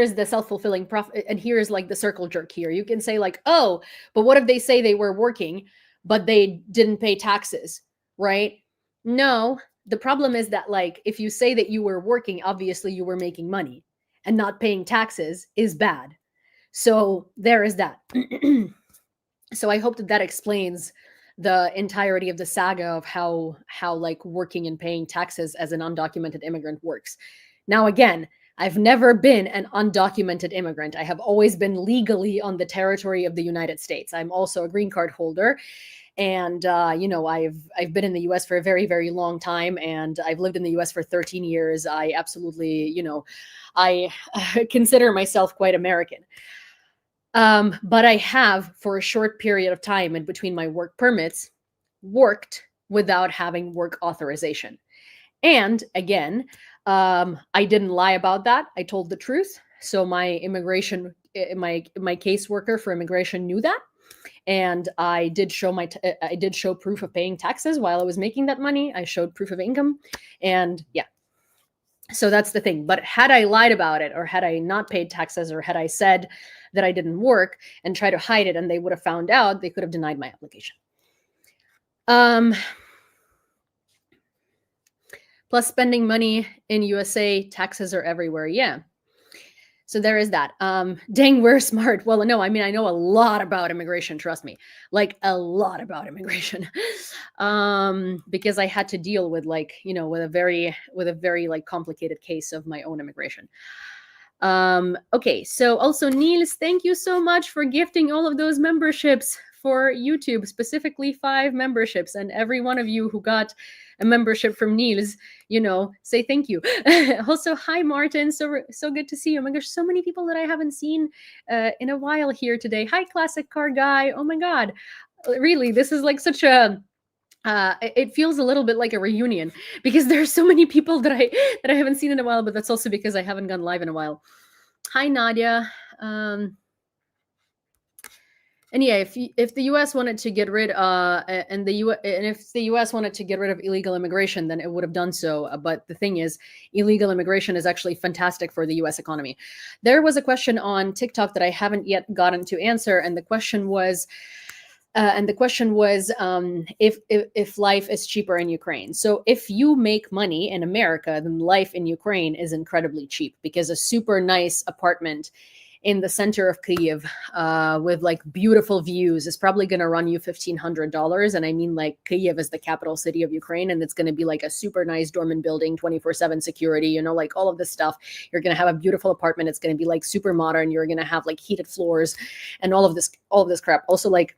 is the self-fulfilling prophet, and here is like the circle jerk here. You can say like, oh, but what if they say they were working, but they didn't pay taxes, right? No, the problem is that, like, if you say that you were working, obviously you were making money, and not paying taxes is bad. So there is that. So I hope that explains the entirety of the saga of how like working and paying taxes as an undocumented immigrant works. Now, again, I've never been an undocumented immigrant. I have always been legally on the territory of the United States. I'm also a green card holder. And, I've been in the US for a very, very long time, and I've lived in the US for 13 years. I absolutely, I consider myself quite American. But I have, for a short period of time in between my work permits, worked without having work authorization. And again, I didn't lie about that. I told the truth. So my caseworker for immigration knew that. And I did show proof of paying taxes while I was making that money. I showed proof of income, and yeah. So that's the thing. But had I lied about it, or had I not paid taxes, or had I said that I didn't work and try to hide it, and they would have found out, they could have denied my application. Plus spending money in USA, taxes are everywhere. Yeah. So there is that. Dang, we're smart. Well, no, I mean, I know a lot about immigration, trust me, like a lot about immigration. Because I had to deal with with a very like complicated case of my own immigration. Okay, so also Niels, thank you so much for gifting all of those memberships for YouTube, specifically 5 memberships, and every one of you who got a membership from Niels, say thank you. Also, hi Martin, so good to see you. Oh my gosh, so many people that I haven't seen in a while here today. Hi Classic Car Guy. Oh my god, really, this is like such a it feels a little bit like a reunion, because there's so many people that I haven't seen in a while, but that's also because I haven't gone live in a while. Hi Nadia. And yeah, if the U.S. wanted to get rid if the U.S. wanted to get rid of illegal immigration, then it would have done so. But the thing is, illegal immigration is actually fantastic for the U.S. economy. There was a question on TikTok that I haven't yet gotten to answer, and the question was, if life is cheaper in Ukraine. So if you make money in America, then life in Ukraine is incredibly cheap, because a super nice apartment in the center of Kyiv with like beautiful views is probably going to run you $1,500. And I mean, like, Kyiv is the capital city of Ukraine, and it's going to be like a super nice dormant building, 24/7 security, like all of this stuff. You're going to have a beautiful apartment. It's going to be like super modern. You're going to have like heated floors and all of this crap. Also, like,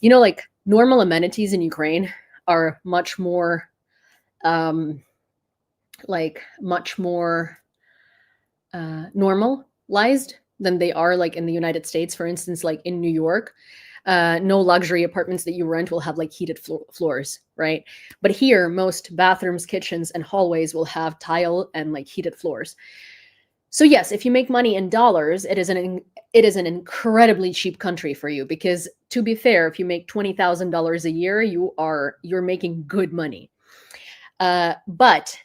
like normal amenities in Ukraine are much more normalized than they are like in the United States. For instance, like in New York, no luxury apartments that you rent will have like heated floors, right? But here, most bathrooms, kitchens, and hallways will have tile and like heated floors. So yes, if you make money in dollars, it is an incredibly cheap country for you, because to be fair, if you make $20,000 a year, you're making good money. But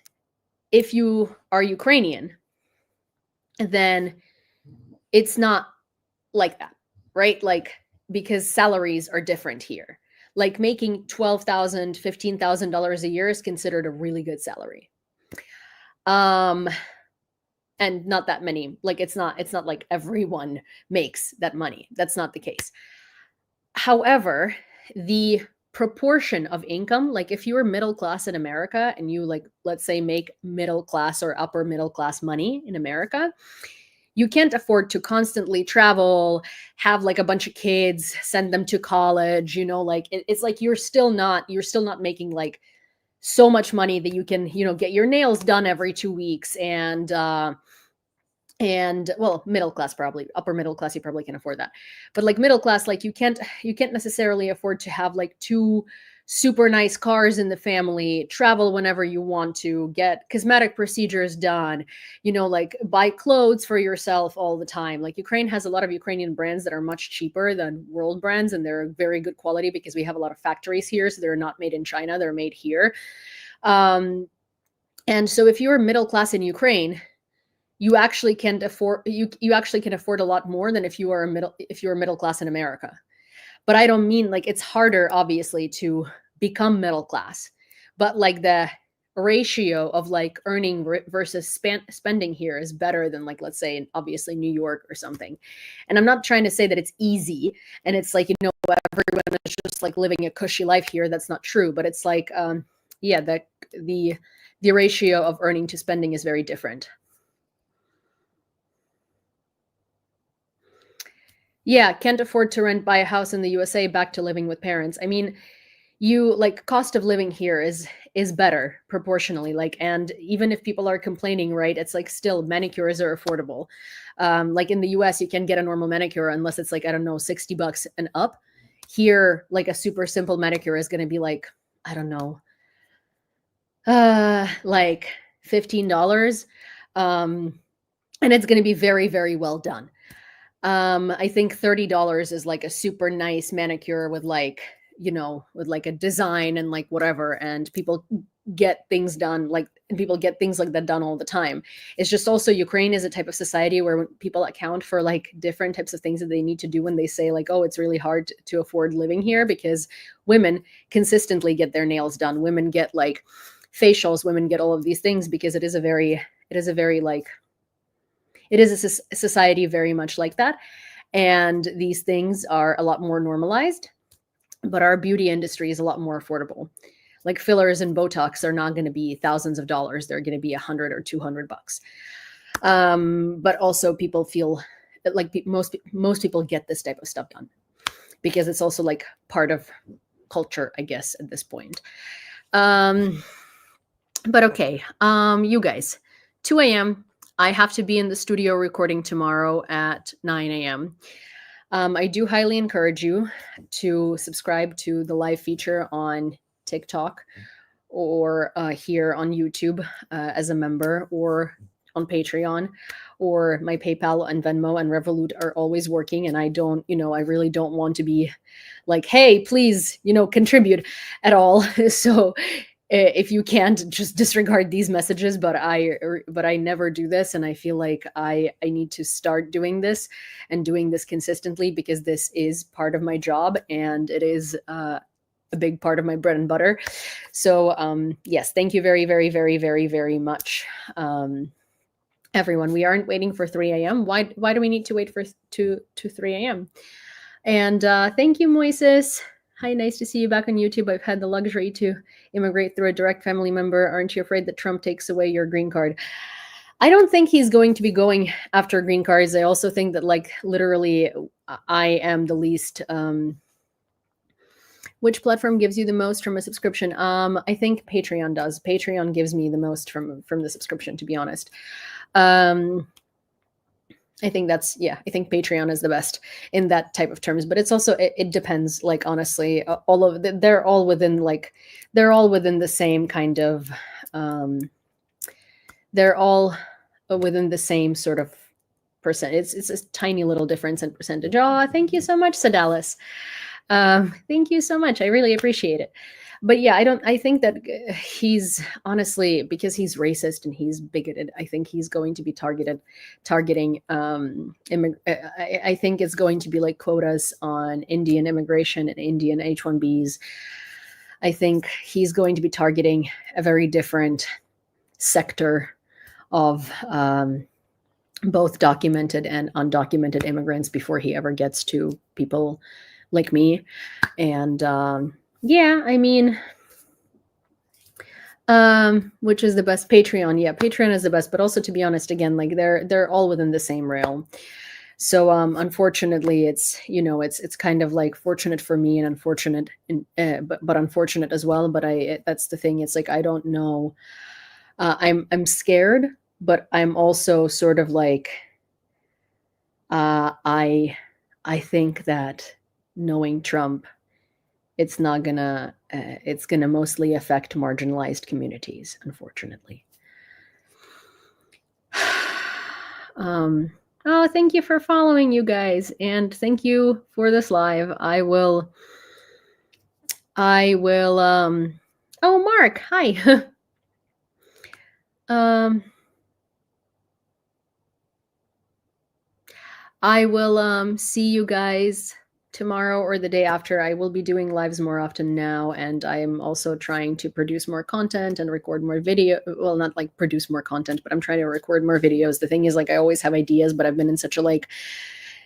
if you are Ukrainian, then it's not like that, right? Like, because salaries are different here. Like making $12,000, $15,000 a year is considered a really good salary. And not that many, like it's not like everyone makes that money. That's not the case. However, the proportion of income, like if you were middle class in America and you, like, let's say, make middle class or upper middle class money in America, you can't afford to constantly travel, have like a bunch of kids, send them to college, like it's like you're still not making like so much money that you can, get your nails done every 2 weeks, and well, middle class, probably upper middle class, you probably can afford that, but like middle class, like you can't necessarily afford to have like 2 super nice cars in the family, travel whenever you want to, get cosmetic procedures done, like buy clothes for yourself all the time. Like Ukraine has a lot of Ukrainian brands that are much cheaper than world brands, and they're very good quality because we have a lot of factories here, so they're not made in China, they're made here. And so if you're middle class in Ukraine, you actually can afford a lot more than if you are middle class in America. But I don't mean, like, it's harder obviously to become middle class, but like the ratio of like earning versus spending here is better than, like, let's say, obviously New York or something. And I'm not trying to say that it's easy and it's like, everyone is just like living a cushy life here. That's not true, but it's like, yeah, the ratio of earning to spending is very different. Yeah, can't afford to buy a house in the USA, back to living with parents. I mean, like, cost of living here is better proportionally. Like, and even if people are complaining, right, it's like still manicures are affordable. Like in the US, you can get a normal manicure unless it's like, I don't know, $60 and up. Here, like a super simple manicure is going to be like, I don't know, like $15. And it's going to be very, very well done. I think $30 is like a super nice manicure with like, with like a design and like whatever, and people get things done like that done all the time. It's just also Ukraine is a type of society where people account for like different types of things that they need to do when they say like, oh, it's really hard to afford living here, because women consistently get their nails done. Women get like facials, women get all of these things, because it is a very like, it is a society very much like that. And these things are a lot more normalized, but our beauty industry is a lot more affordable. Like fillers and Botox are not going to be thousands of dollars. They're going to be $100 or $200. But also people feel like most people get this type of stuff done because it's also like part of culture, I guess, at this point. But okay, you guys, 2 a.m. I have to be in the studio recording tomorrow at 9 a.m. I do highly encourage you to subscribe to the live feature on TikTok or here on YouTube as a member, or on Patreon, or my PayPal and Venmo and Revolut are always working. And I don't, I really don't want to be like, hey, please, contribute at all. So if you can't, just disregard these messages, but I never do this, and I feel like I need to start doing this and doing this consistently, because this is part of my job and it is a big part of my bread and butter. So yes, thank you very, very, very, very, very much, everyone. We aren't waiting for 3 a.m. Why do we need to wait for to 3 a.m.? And thank you, Moises. Hi, nice to see you back on YouTube. I've had the luxury to immigrate through a direct family member. Aren't you afraid that Trump takes away your green card? I don't think he's going to be going after green cards. I also think that, like, literally, I am the least. Which platform gives you the most from a subscription? I think Patreon does. Patreon gives me the most from the subscription, to be honest. I think I think Patreon is the best in that type of terms, but it's also, it depends, like, honestly, they're all within the same kind of, they're all within the same sort of percent. It's a tiny little difference in percentage. Oh, thank you so much, Sedalis. Thank you so much. I really appreciate it. But yeah, I think that he's honestly, because he's racist and he's bigoted, I think he's going to be targeting I think it's going to be like quotas on Indian immigration and Indian H-1Bs. I think he's going to be targeting a very different sector of both documented and undocumented immigrants before he ever gets to people like me. And yeah, I mean, which is the best? Patreon. Yeah, Patreon is the best, but also, to be honest, again, like they're all within the same realm. So unfortunately, it's, you know, it's kind of like fortunate for me and unfortunate, but unfortunate as well. But that's the thing. It's like I don't know. I'm scared, but I'm also sort of like I think that knowing Trump, it's gonna mostly affect marginalized communities, unfortunately. Oh, thank you for following, you guys, and thank you for this live. I will oh, Mark, hi. I will see you guys tomorrow or the day after. I will be doing lives more often now, and I am also trying to produce more content and record more video. Well, not like produce more content, but I'm trying to record more videos. The thing is, like, I always have ideas, but I've been in such a like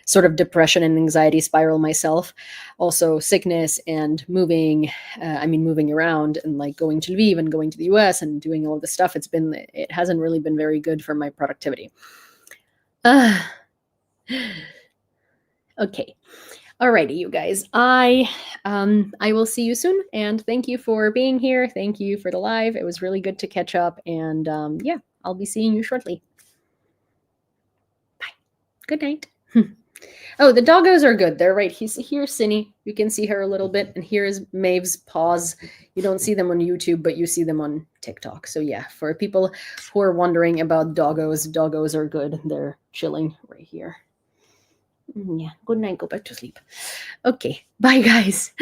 sort of depression and anxiety spiral myself. Also sickness and moving around and like going to Lviv and going to the US and doing all of this stuff. It hasn't really been very good for my productivity. Okay. Alrighty, you guys. I will see you soon, and thank you for being here. Thank you for the live. It was really good to catch up, and yeah, I'll be seeing you shortly. Bye. Good night. Oh, the doggos are good. They're right. Here's Cindy. You can see her a little bit, and here's Maeve's paws. You don't see them on YouTube, but you see them on TikTok. So yeah, for people who are wondering about doggos are good. They're chilling right here. Yeah, good night. Go back to sleep. Okay, bye, guys.